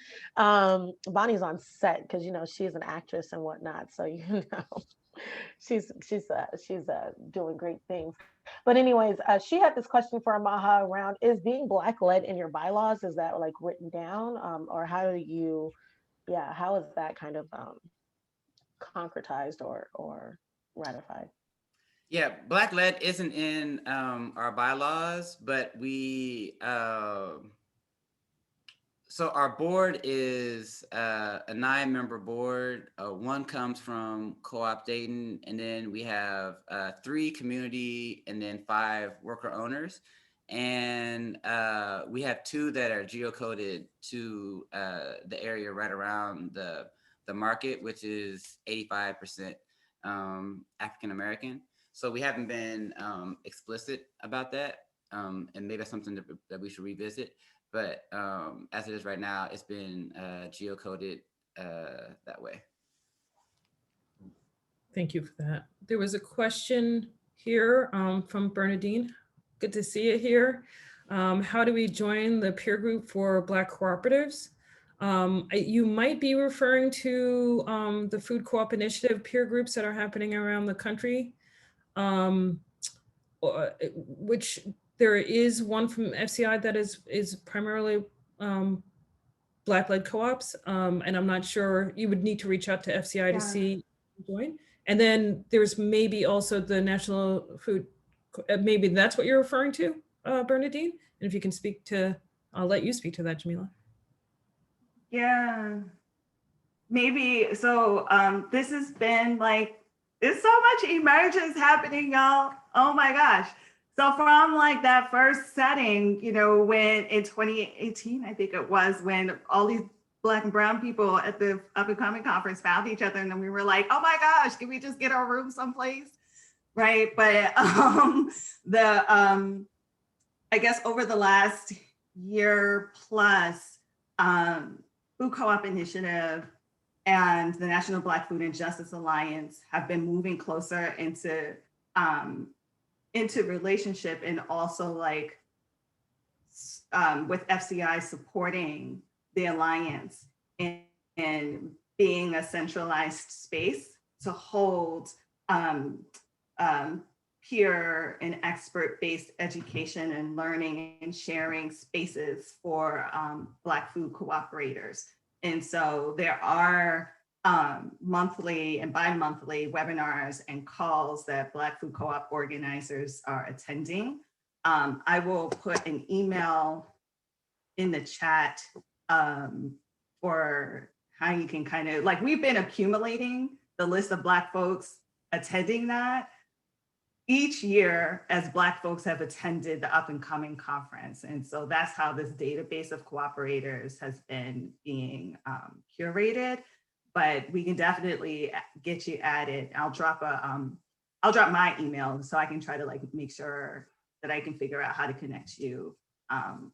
Bonnie's on set because, you know, she's an actress and whatnot, so you know she's doing great things. But anyways, she had this question for Amaha around: is being Black led in your bylaws? Is that like written down, or how do you? Yeah, how is that kind of concretized or ratified? Yeah, Black led isn't in our bylaws, but we so our board is a 9-member board. One comes from Co-op Dayton, and then we have 3 community and then 5 worker owners. And we have 2 that are geocoded to the area right around the market, which is 85% African American. So we haven't been explicit about that, and maybe that's something that we should revisit. But as it is right now, it's been geocoded that way. Thank you for that. There was a question here from Bernadine. Good to see you here. How do we join the peer group for Black cooperatives? You might be referring to the Food Co-op Initiative peer groups that are happening around the country, which there is one from FCI that is primarily Black-led co-ops, and I'm not sure, you would need to reach out to FCI to see join. And then there's maybe also the National Food, maybe that's what you're referring to, Bernadine. And if you can speak to, I'll let you speak to that, Jamila. Yeah, maybe. So this has been like, there's so much emergence happening, y'all. Oh my gosh. So from like that first setting, you know, when in 2018, I think it was, when all these Black and brown people at the Up and Coming conference found each other, and then we were like, oh my gosh, can we just get our room someplace? Right. But I guess over the last year plus, Food Co-op Initiative and the National Black Food and Justice Alliance have been moving closer into relationship, and also like with FCI supporting the Alliance and being a centralized space to hold peer and expert-based education and learning and sharing spaces for Black food cooperators. And so there are monthly and bi-monthly webinars and calls that Black food co-op organizers are attending. I will put an email in the chat for how you can kind of, like, we've been accumulating the list of Black folks attending that each year as Black folks have attended the Up and Coming conference. And so that's how this database of cooperators has been being curated. But we can definitely get you added. I'll drop my email so I can try to like make sure that I can figure out how to connect you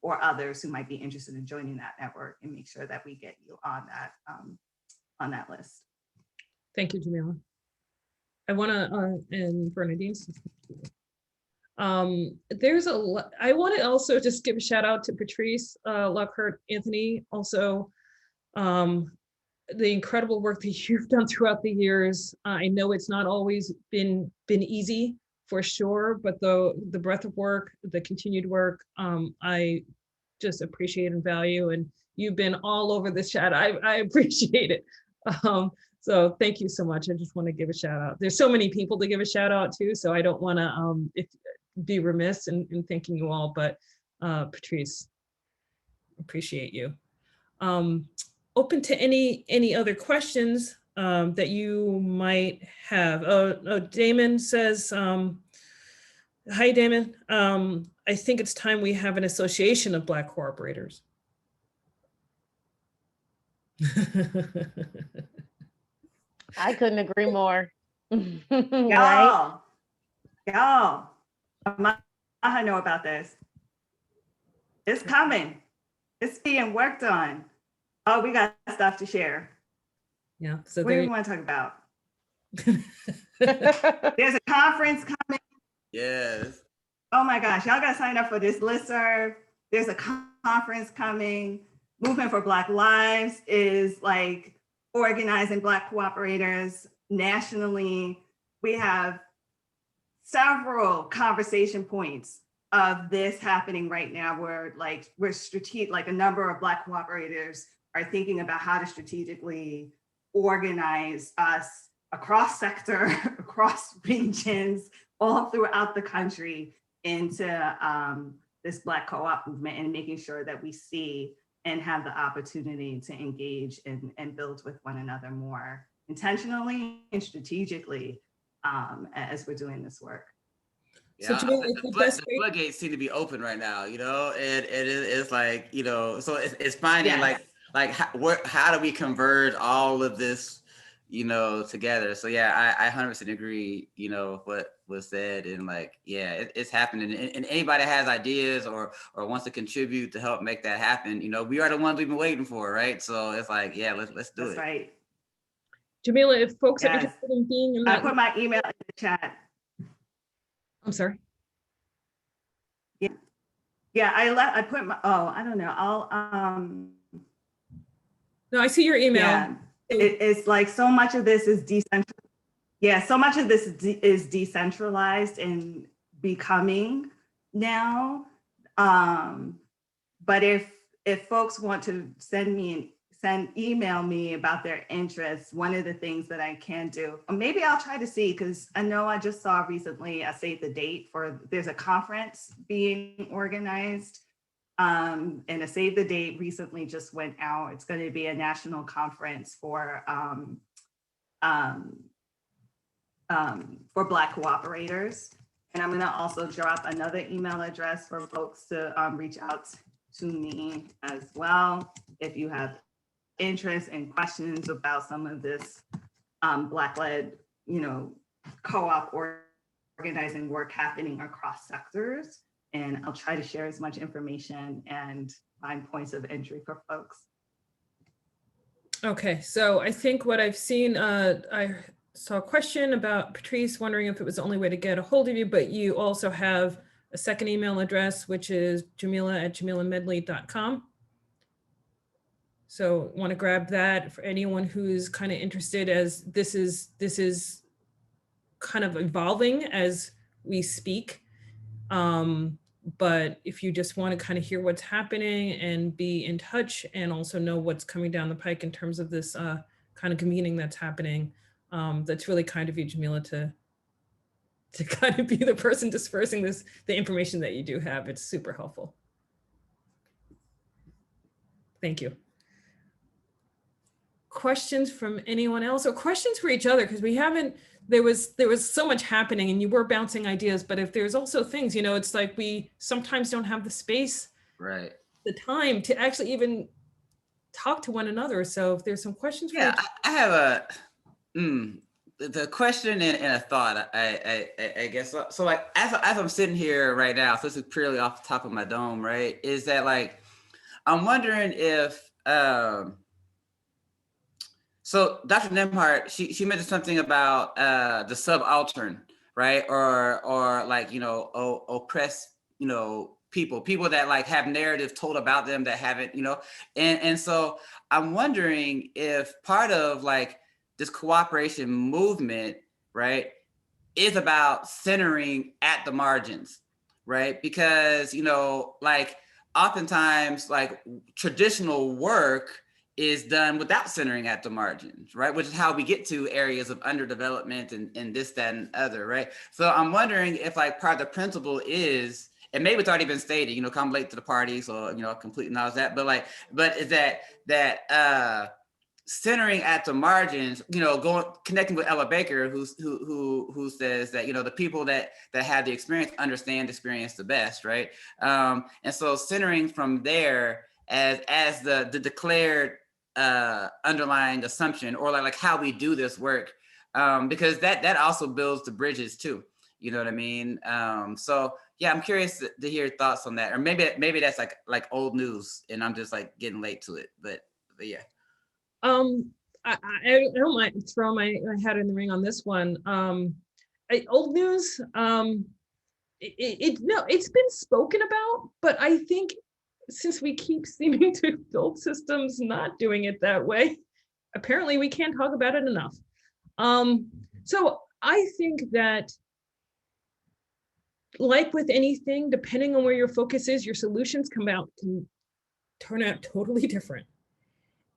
or others who might be interested in joining that network, and make sure that we get you on that list. Thank you, Jamila. I want to, and Bernadine, I want to also just give a shout out to Patrice Lockhart, Anthony, also the incredible work that you've done throughout the years. I know it's not always been easy, for sure, but the breadth of work, the continued work, I just appreciate and value, and you've been all over this chat. I appreciate it. So thank you so much. I just want to give a shout out. There's so many people to give a shout out to, so I don't want to be remiss in thanking you all, but Patrice, appreciate you. Open to any other questions that you might have. Oh, Damon says, hi, Damon. I think it's time we have an association of Black cooperators. I couldn't agree more. Y'all, I know about this. It's coming. It's being worked on. Oh, we got stuff to share. Yeah. So what do you want to talk about? There's a conference coming. Yes. Oh my gosh, y'all gotta sign up for this listserv. There's a conference coming. Movement for Black Lives is like organizing Black cooperators nationally. We have several conversation points of this happening right now where we're strategic, like a number of Black cooperators are thinking about how to strategically organize us across sector, across regions, all throughout the country into this Black co-op movement, and making sure that we see and have the opportunity to engage and build with one another more intentionally and strategically as we're doing this work. So Yeah, Jamila, the floodgates seem to be open right now, you know, and it's like, you know, so it's finding Yes. like how do we converge all of this, you know, together? So yeah, I 100% agree, you know, with what was said, and like, yeah, it's happening, and anybody has ideas or wants to contribute to help make that happen, you know, we are the ones we've been waiting for, right? So it's like, yeah, let's do it. That's right. Jamila, if folks are Yes. interested in being in I that, put my email in the chat. I'm sorry. Yeah, I put my, oh, I don't know. No, I see your email. Yeah, it's like so much of this is decentralized. Yeah, so much of this is decentralized and becoming now. But if folks want to email me about their interests, one of the things that I can do, or maybe I'll try to see, because I know I just saw recently, I saved the date for, there's a conference being organized, and a save the date recently just went out. It's going to be a national conference for Black cooperators. And I'm going to also drop another email address for folks to reach out to me as well if you have interest and questions about some of this Black-led, you know, co-op organizing work happening across sectors. And I'll try to share as much information and find points of entry for folks. Okay, so I think what I've seen, I saw a question about Patrice wondering if it was the only way to get a hold of you, but you also have a second email address, which is jamila@jamilamedley.com. So want to grab that for anyone who's kind of interested, as this is kind of evolving as we speak. But if you just want to kind of hear what's happening and be in touch and also know what's coming down the pike in terms of this kind of convening that's happening, that's really kind of you, Jamila, to kind of be the person dispersing the information that you do have. It's super helpful. Thank you. Questions from anyone else, or questions for each other? Because we haven't, there was so much happening and you were bouncing ideas, but if there's also things, you know, it's like we sometimes don't have the space, Right, the time to actually even talk to one another. So if there's some questions for yeah, each I have the question and a thought, I guess. So like, as I'm sitting here right now, so this is purely off the top of my dome, right? Is that like, I'm wondering if, so Dr. Nemhart, she mentioned something about the subaltern, right? Or like, you know, oppressed, you know, people that like have narratives told about them that haven't, you know, and so I'm wondering if part of like this cooperation movement, right, is about centering at the margins, right? Because, you know, like oftentimes like traditional work is done without centering at the margins, right? Which is how we get to areas of underdevelopment and this, that, and other, right? So I'm wondering if like part of the principle is, and maybe it's already been stated, you know, come late to the party, so, you know, completely knows that, but is that centering at the margins, you know, connecting with Ella Baker, who says that, you know, the people that have the experience understand the experience the best, right? And so centering from there as the declared underlying assumption, or like how we do this work, because that also builds the bridges too. You know what I mean? So yeah, I'm curious to hear your thoughts on that, or maybe that's like old news, and I'm just like getting late to it. But yeah. I don't mind throwing my hat in the ring on this one. Old news. no, it's been spoken about, but I think since we keep seeming to build systems not doing it that way, apparently we can't talk about it enough. So I think that, like with anything, depending on where your focus is, your solutions can turn out totally different.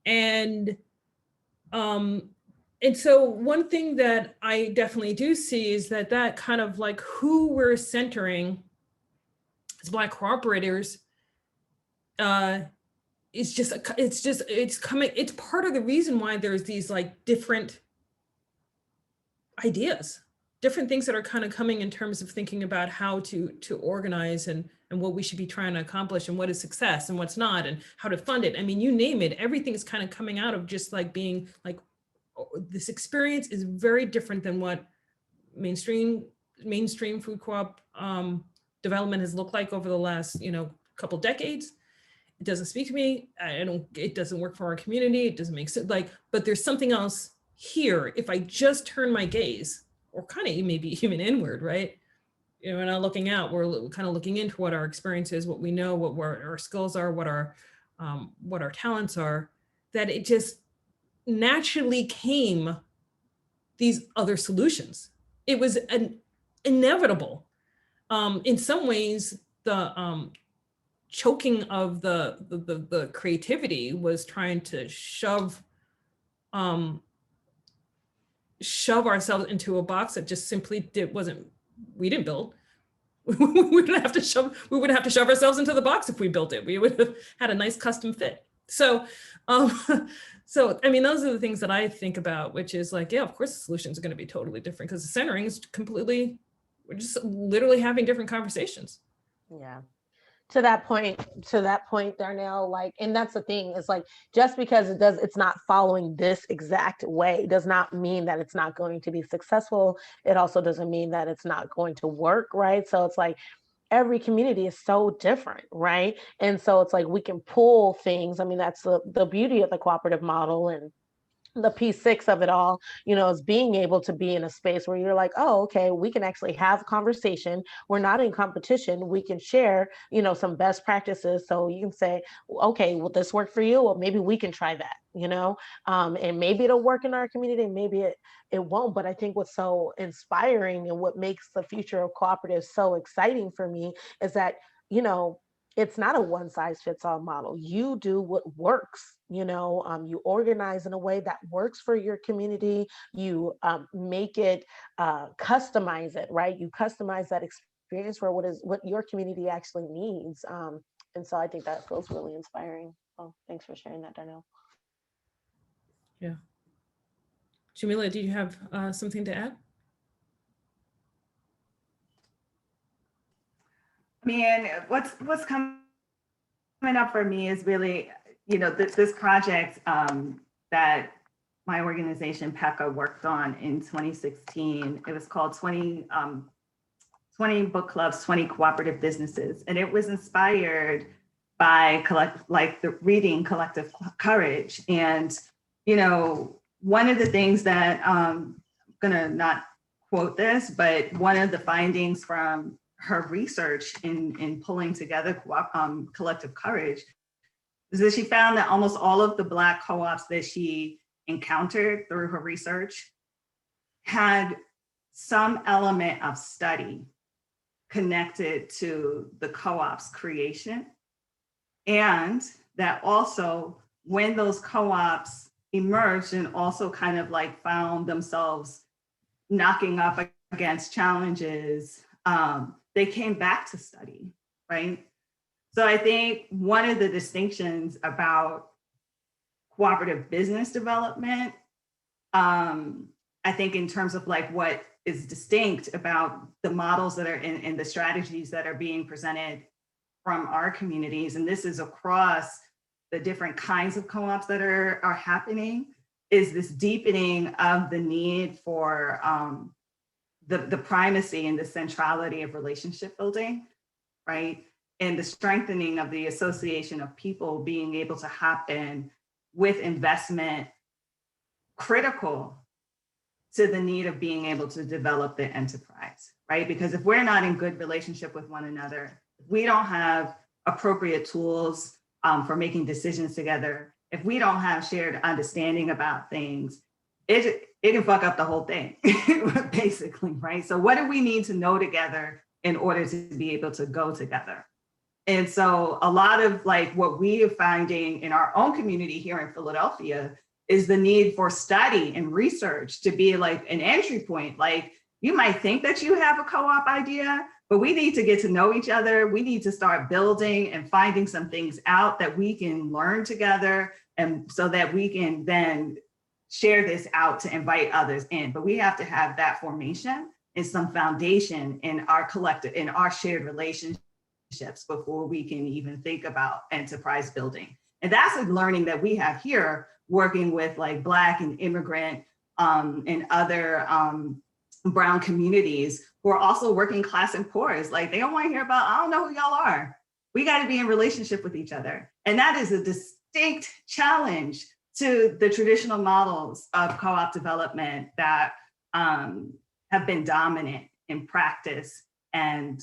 And so one thing that I definitely do see is that kind of like who we're centering as Black cooperators it's part of the reason why there's these like different ideas, different things that are kind of coming in terms of thinking about how to organize and what we should be trying to accomplish and what is success and what's not and how to fund it. I mean, you name it, everything's kind of coming out of just like being like, this experience is very different than what mainstream food co-op development has looked like over the last, couple decades. It doesn't speak to me. It doesn't work for our community. It doesn't make sense. But there's something else here. If I just turn my gaze, or kind of maybe even inward, right? We're not looking out, we're kind of looking into what our experience is, what we know, what our skills are, what our talents are, that it just naturally came these other solutions. It was inevitable. In some ways, the choking of the creativity was trying to shove ourselves into a box that just simply we didn't build. We wouldn't have to shove ourselves into the box if we built it. We would have had a nice custom fit. So I mean, those are the things that I think about, which is like, yeah, of course the solutions are going to be totally different because the centering is we're just literally having different conversations. Yeah. To that point, Darnell, like, and that's the thing, is like, just because it's not following this exact way does not mean that it's not going to be successful. It also doesn't mean that it's not going to work, right? So it's like, every community is so different, right? And so it's like, we can pull things. I mean, that's the beauty of the cooperative model, and the P6 of it all, is being able to be in a space where you're like, oh, okay, we can actually have a conversation. We're not in competition. We can share, some best practices. So you can say, okay, will this work for you? Well, maybe we can try that, and maybe it'll work in our community. Maybe it won't. But I think what's so inspiring and what makes the future of cooperatives so exciting for me is that, it's not a one size fits all model. You do what works, you organize in a way that works for your community. You make it, customize it, right? You customize that experience for what your community actually needs. And so I think that feels really inspiring. So thanks for sharing that, Darnell. Yeah. Jamila, do you have something to add? I mean, what's coming up for me is really, this project that my organization PECA worked on in 2016. It was called 20 book clubs, 20 cooperative businesses, and it was inspired by the reading Collective Courage. And one of the things that I'm gonna not quote this, but one of the findings from her research in pulling together Collective Courage is that she found that almost all of the Black co-ops that she encountered through her research had some element of study connected to the co-op's creation. And that also, when those co-ops emerged and also kind of like found themselves knocking up against challenges, they came back to study, right? So I think one of the distinctions about cooperative business development, I think in terms of like what is distinct about the models that are in the strategies that are being presented from our communities, and this is across the different kinds of co-ops that are happening, is this deepening of the need for the primacy and the centrality of relationship building, right? And the strengthening of the association of people being able to happen with investment critical to the need of being able to develop the enterprise, right? Because if we're not in good relationship with one another, if we don't have appropriate tools for making decisions together, if we don't have shared understanding about things, it can fuck up the whole thing, basically, right? So what do we need to know together in order to be able to go together? And so a lot of like what we are finding in our own community here in Philadelphia is the need for study and research to be like an entry point. Like you might think that you have a co-op idea, but we need to get to know each other. We need to start building and finding some things out that we can learn together, and so that we can then share this out to invite others in. But we have to have that formation and some foundation in our collective, in our shared relationships before we can even think about enterprise building. And that's a learning that we have here, working with like Black and immigrant and other brown communities who are also working class and poor. Is like, they don't want to hear about, I don't know who y'all are. We got to be in relationship with each other. And that is a distinct challenge to the traditional models of co-op development that have been dominant in practice. And,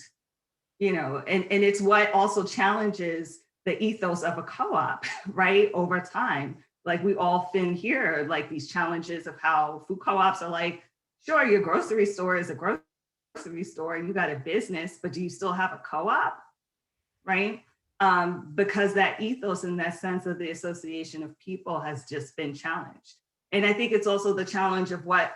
you know, and it's what also challenges the ethos of a co-op, right, over time. Like we often hear like these challenges of how food co-ops are like, sure, your grocery store is a grocery store and you got a business, but do you still have a co-op, right? Because that ethos and that sense of the association of people has just been challenged. And I think it's also the challenge of what,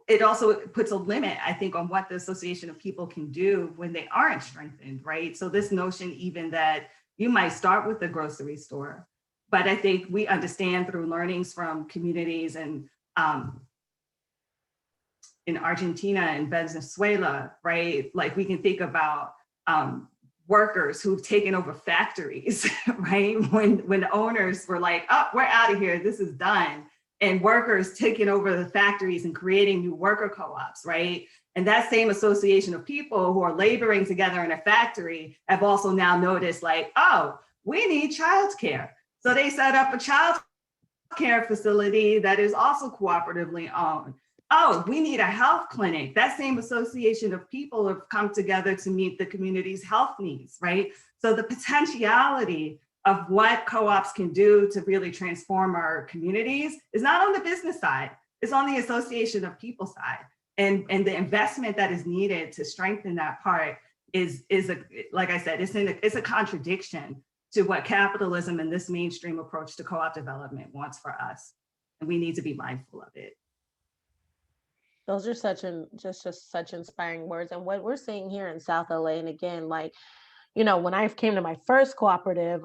it also puts a limit, I think, on what the association of people can do when they aren't strengthened, right? So this notion even that you might start with the grocery store, but I think we understand through learnings from communities and in Argentina and Venezuela, right? Like we can think about workers who've taken over factories, right? When the owners were like, oh, we're out of here, this is done. And workers taking over the factories and creating new worker co-ops, right? And that same association of people who are laboring together in a factory have also now noticed like, oh, we need childcare. So they set up a child care facility that is also cooperatively owned. Oh, we need a health clinic. That same association of people have come together to meet the community's health needs, right? So the potentiality of what co-ops can do to really transform our communities is not on the business side, it's on the association of people side. And the investment that is needed to strengthen that part is a, like I said, it's a contradiction to what capitalism and this mainstream approach to co-op development wants for us. And we need to be mindful of it. Those are just such inspiring words. And what we're seeing here in South LA, and again, like, you know, when I came to my first cooperative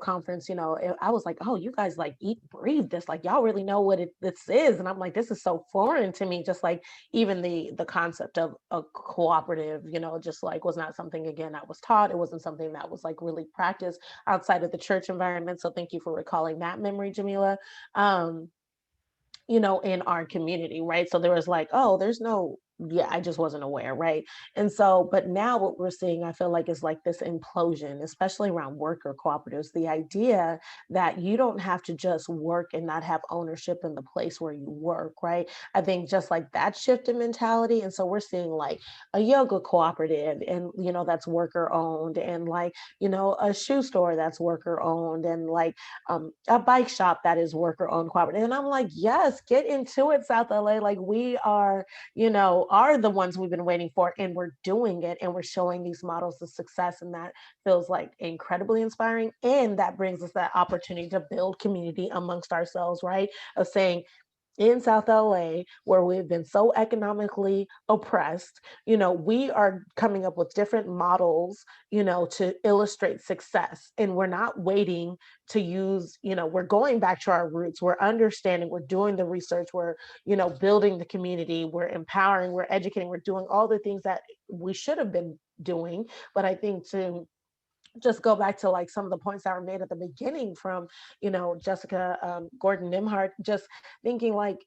conference, you know, I was like, oh, you guys like eat, breathe this, like y'all really know what this is. And I'm like, this is so foreign to me. Just like even the concept of a cooperative, you know, just like was not something, again, that was taught. It wasn't something that was like really practiced outside of the church environment. So thank you for recalling that memory, Jamila. You know, in our community, right? So there was like, oh, there's no, yeah, I just wasn't aware, right? And so, but now what we're seeing, I feel like, is like this implosion, especially around worker cooperatives, the idea that you don't have to just work and not have ownership in the place where you work, right? I think just like that shift in mentality. And so we're seeing like a yoga cooperative and, you know, that's worker owned, and like, you know, a shoe store that's worker owned, and like a bike shop that is worker owned cooperative. And I'm like, yes, get into it, South LA. Like we are, you know, are the ones we've been waiting for, and we're doing it, and we're showing these models of success, and that feels like incredibly inspiring. And that brings us that opportunity to build community amongst ourselves, right? Of saying, in South LA, where we've been so economically oppressed, you know, we are coming up with different models, you know, to illustrate success. And we're not waiting to use, you know, we're going back to our roots, we're understanding, we're doing the research, we're, you know, building the community, we're empowering, we're educating, we're doing all the things that we should have been doing. But I think to just go back to like some of the points that were made at the beginning from, you know, Jessica Gordon Nimhart, just thinking like,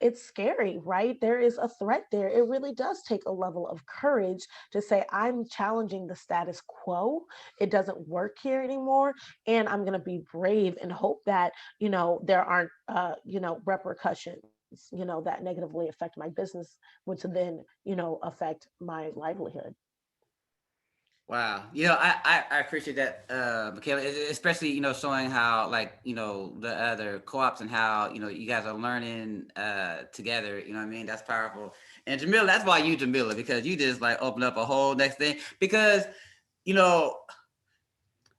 it's scary, right? There is a threat there. It really does take a level of courage to say, I'm challenging the status quo. It doesn't work here anymore. And I'm going to be brave and hope that, there aren't, repercussions, that negatively affect my business, which then, affect my livelihood. Wow. I appreciate that, Michaela, especially, showing how, like, the other co-ops and how, you guys are learning together, you know what I mean? That's powerful. And Jamila, that's why you, Jamila, because you just like open up a whole next thing because, you know,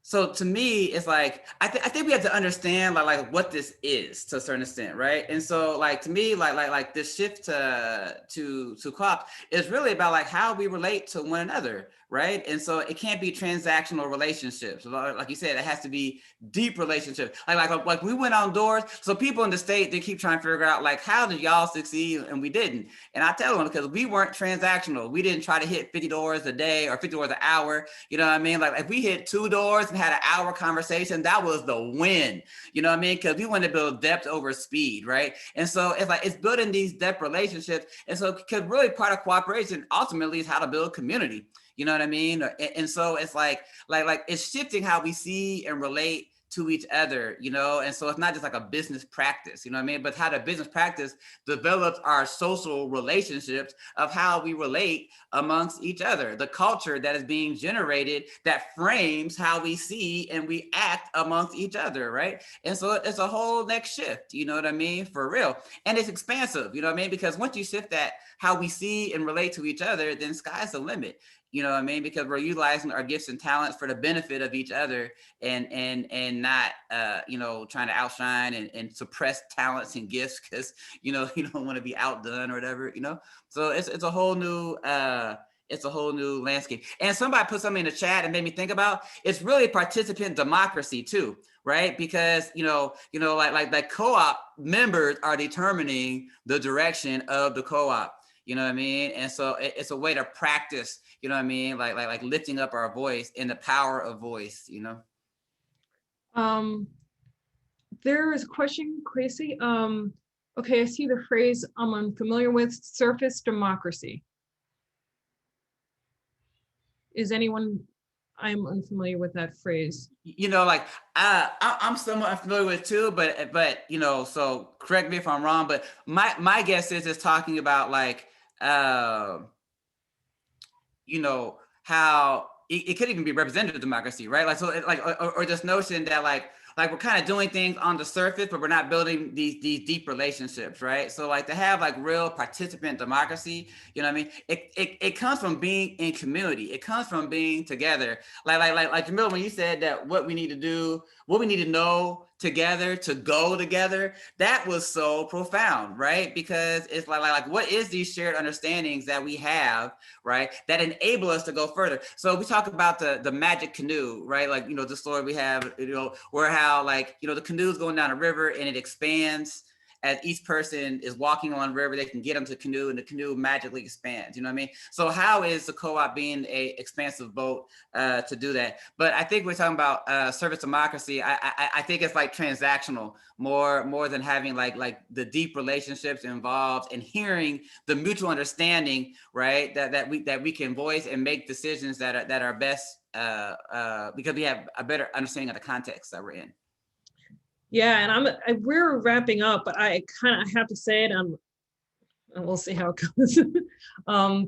so to me, it's like I think we have to understand like what this is to a certain extent, right? And so like to me, like this shift to co-op is really about like how we relate to one another, right? And so it can't be transactional relationships. Like you said, it has to be deep relationships. Like we went on doors. So people in the state, they keep trying to figure out like how did y'all succeed and we didn't. And I tell them because we weren't transactional. We didn't try to hit 50 doors a day or 50 doors an hour. You know what I mean? Like if we hit 2 doors and had an hour conversation, that was the win. You know what I mean? Because we want to build depth over speed, right? And so it's like it's building these depth relationships. And so because really part of cooperation ultimately is how to build community. You know what I mean? And so it's like it's shifting how we see and relate to each other, and so it's not just like a business practice, you know what I mean? But how the business practice develops our social relationships of how we relate amongst each other, the culture that is being generated that frames how we see and we act amongst each other, right? And so it's a whole next shift, you know what I mean? For real. And it's expansive, you know what I mean? Because once you shift that, how we see and relate to each other, then sky's the limit. You know what I mean? Because we're utilizing our gifts and talents for the benefit of each other and not, trying to outshine and suppress talents and gifts because, you don't want to be outdone or whatever, So it's a whole new, landscape. And somebody put something in the chat and made me think about, it's really participant democracy too, right? Because, like co-op members are determining the direction of the co-op. You know what I mean? And so it's a way to practice, you know what I mean? Like lifting up our voice and the power of voice, There is a question, Gracie. Okay, I see the phrase I'm unfamiliar with, surface democracy. Is anyone, I'm unfamiliar with that phrase. I'm somewhat unfamiliar with it too, but so correct me if I'm wrong, but my guess is it's talking about like, how it could even be representative democracy, right? Like, so or this notion that like we're kind of doing things on the surface, but we're not building these deep relationships, right? So like to have like real participant democracy, you know what I mean? It comes from being in community. It comes from being together. Like Jamil, when you said that what we need to do, what we need to know together to go together, that was so profound, right? Because it's like what is these shared understandings that we have, right, that enable us to go further. So we talk about the magic canoe, right? Like, the story we have, where how like, the canoe is going down a river and it expands as each person is walking on the river, they can get into the canoe and the canoe magically expands, you know what I mean? So how is the co-op being a expansive boat to do that? But I think we're talking about service democracy. I think it's like transactional more than having like the deep relationships involved and hearing the mutual understanding, right? That we can voice and make decisions that are best because we have a better understanding of the context that we're in. Yeah, and we're wrapping up, but I kind of have to say it. And we'll see how it goes.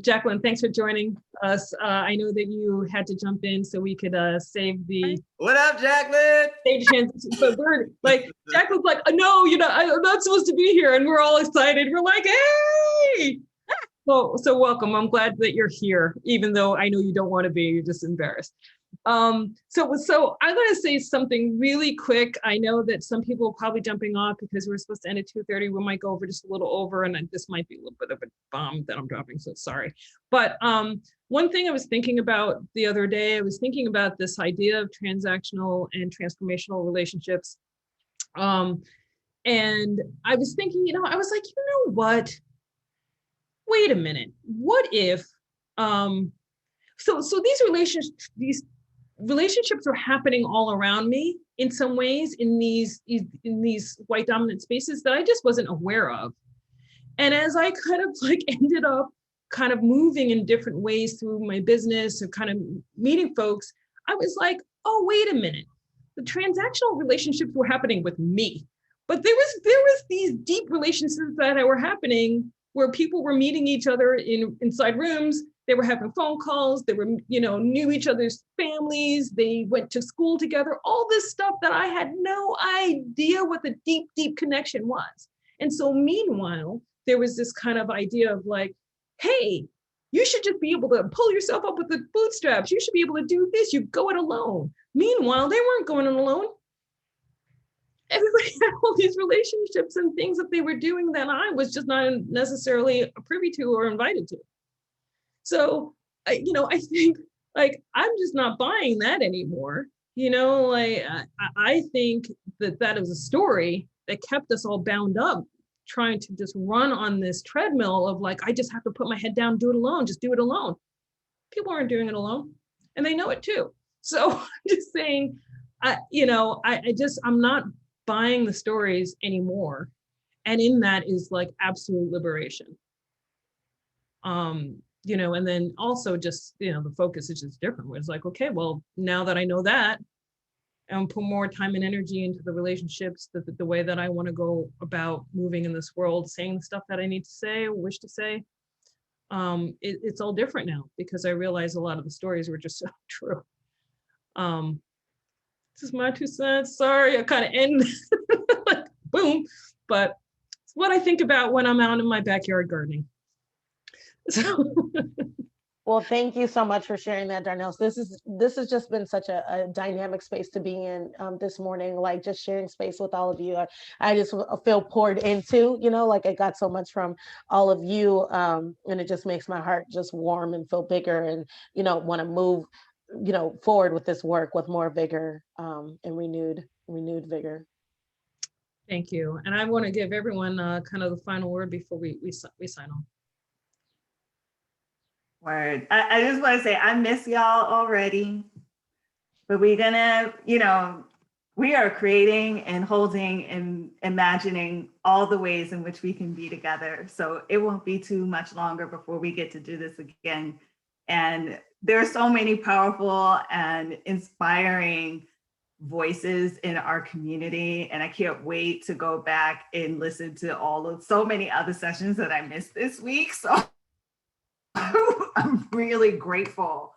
Jacqueline, thanks for joining us. I know that you had to jump in so we could save the. What up, Jacqueline? Stage transition, but we're like, Jacqueline's like, no, I'm not supposed to be here, and we're all excited. We're like, hey! So welcome. I'm glad that you're here, even though I know you don't want to be. You're just embarrassed. So I'm going to say something really quick. I know that some people are probably jumping off because we're supposed to end at 2:30. We might go over just a little over, and this might be a little bit of a bomb that I'm dropping, so sorry. But one thing I was thinking about the other day, I was thinking about this idea of transactional and transformational relationships. And I was thinking, I was like, what? Wait a minute. What if, so these relationships are happening all around me in some ways in these white dominant spaces that I just wasn't aware of. And as I kind of like ended up kind of moving in different ways through my business and kind of meeting folks, I was like, oh, wait a minute. The transactional relationships were happening with me, but there was these deep relationships that were happening where people were meeting each other inside rooms. They were having phone calls. They were, knew each other's families. They went to school together. All this stuff that I had no idea what the deep, deep connection was. And so meanwhile, there was this kind of idea of like, hey, you should just be able to pull yourself up with the bootstraps. You should be able to do this. You go it alone. Meanwhile, they weren't going it alone. Everybody had all these relationships and things that they were doing that I was just not necessarily privy to or invited to. So, I think like, I'm just not buying that anymore. I think that is a story that kept us all bound up, trying to just run on this treadmill of like, I just have to put my head down, do it alone, just do it alone. People aren't doing it alone, and they know it too. So I'm just saying, I'm not buying the stories anymore. And in that is like absolute liberation. And then also just, the focus is just different. It's like, okay, well, now that I know that, and put more time and energy into the relationships, the way that I want to go about moving in this world, saying the stuff that I need to say, wish to say. It's all different now because I realize a lot of the stories were just so true. This is my 2 cents. Sorry, I kind of end like boom, but it's what I think about when I'm out in my backyard gardening. So. Well, thank you so much for sharing that, Darnell. This has just been such a dynamic space to be in this morning, like just sharing space with all of you. I just feel poured into, like I got so much from all of you, and it just makes my heart just warm and feel bigger and, want to move, forward with this work with more vigor and renewed vigor. Thank you. And I want to give everyone kind of the final word before we sign off. Word. I just want to say I miss y'all already, but we're gonna, we are creating and holding and imagining all the ways in which we can be together. So it won't be too much longer before we get to do this again. And there are so many powerful and inspiring voices in our community. And I can't wait to go back and listen to so many other sessions that I missed this week. So I'm really grateful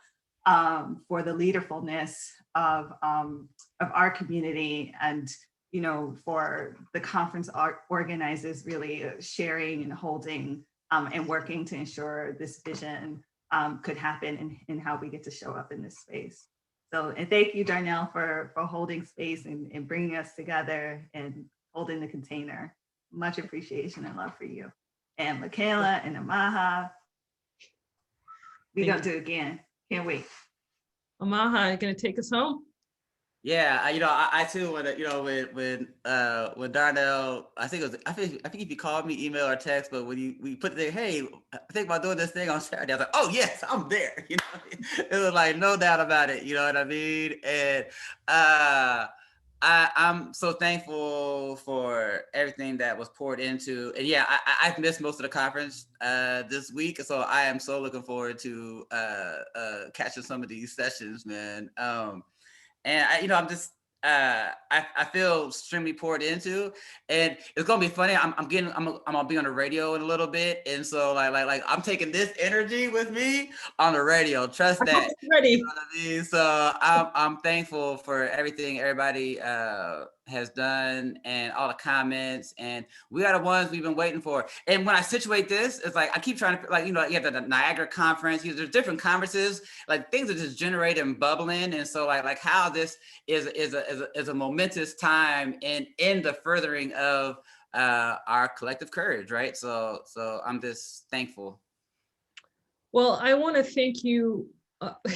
for the leaderfulness of our community and, for the conference organizers really sharing and holding and working to ensure this vision could happen and how we get to show up in this space. So, and thank you, Darnell, for holding space and bringing us together and holding the container. Much appreciation and love for you. And Michaela and Amaha. We're gonna do it again. Can't wait. Amaha, you gonna take us home? Yeah, I too when Darnell, I think if you called me, email or text, but when we put there, hey, I think about doing this thing on Saturday, I was like, oh yes, I'm there. It was like no doubt about it. You know what I mean? And I'm so thankful for everything that was poured into, and yeah, I've missed most of the conference this week, so I am so looking forward to catching some of these sessions, man. And I'm just I feel extremely poured into, and it's gonna be funny. I'm gonna be on the radio in a little bit, and so like I'm taking this energy with me on the radio. Trust that. Ready. You know what I mean? So I'm thankful for everything everybody has done and all the comments, and we are the ones we've been waiting for. And when I situate this, it's like I keep trying to you have the Niagara conference. There's different conferences, like things are just generating and bubbling, and so like how this is a momentous time in the furthering of our collective courage, right? So I'm just thankful. Well, I want to thank you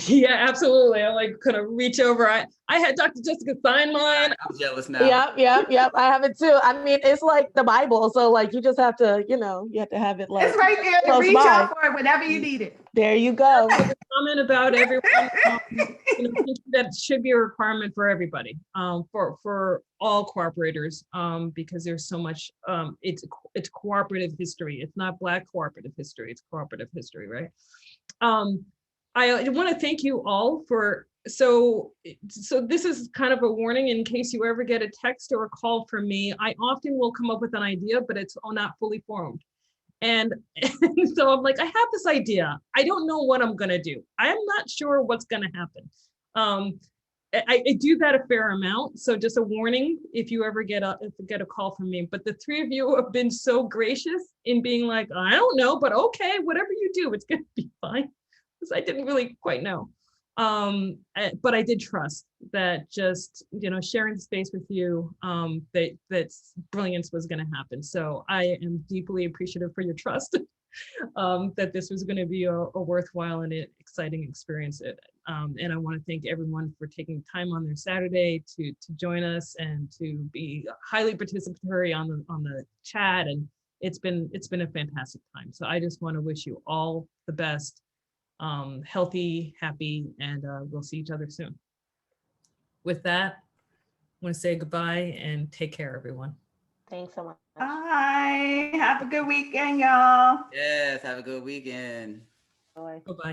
Yeah, absolutely. I like kind of reach over. I had Dr. Jessica sign mine. I'm jealous now. Yep. I have it too. I mean, it's like the Bible. So like, you just have to, you have to have it like It's right there. close Reach by. out for it whenever you need it. There you go. Comment about everyone. Think that should be a requirement for everybody, for all cooperators, because there's so much. It's cooperative history. It's not Black cooperative history. It's cooperative history, right? I want to thank you all for. So this is kind of a warning in case you ever get a text or a call from me. I often will come up with an idea, but it's not fully formed. And so I'm like, I have this idea. I don't know what I'm gonna do. I'm not sure what's gonna happen. I do that a fair amount. So just a warning, if you ever get a call from me. But the three of you have been so gracious in being like, I don't know, but okay, whatever you do, it's gonna be fine. Because I didn't really quite know. But I did trust that just, sharing the space with you, that brilliance was going to happen. So I am deeply appreciative for your trust, that this was going to be a worthwhile and exciting experience. And I want to thank everyone for taking time on their Saturday to join us and to be highly participatory on the chat. And it's been a fantastic time. So I just want to wish you all the best. Healthy, happy, and we'll see each other soon. With that, I want to say goodbye and take care, everyone. Thanks so much. Bye. Have a good weekend, y'all. Yes, have a good weekend. Bye. Bye-bye.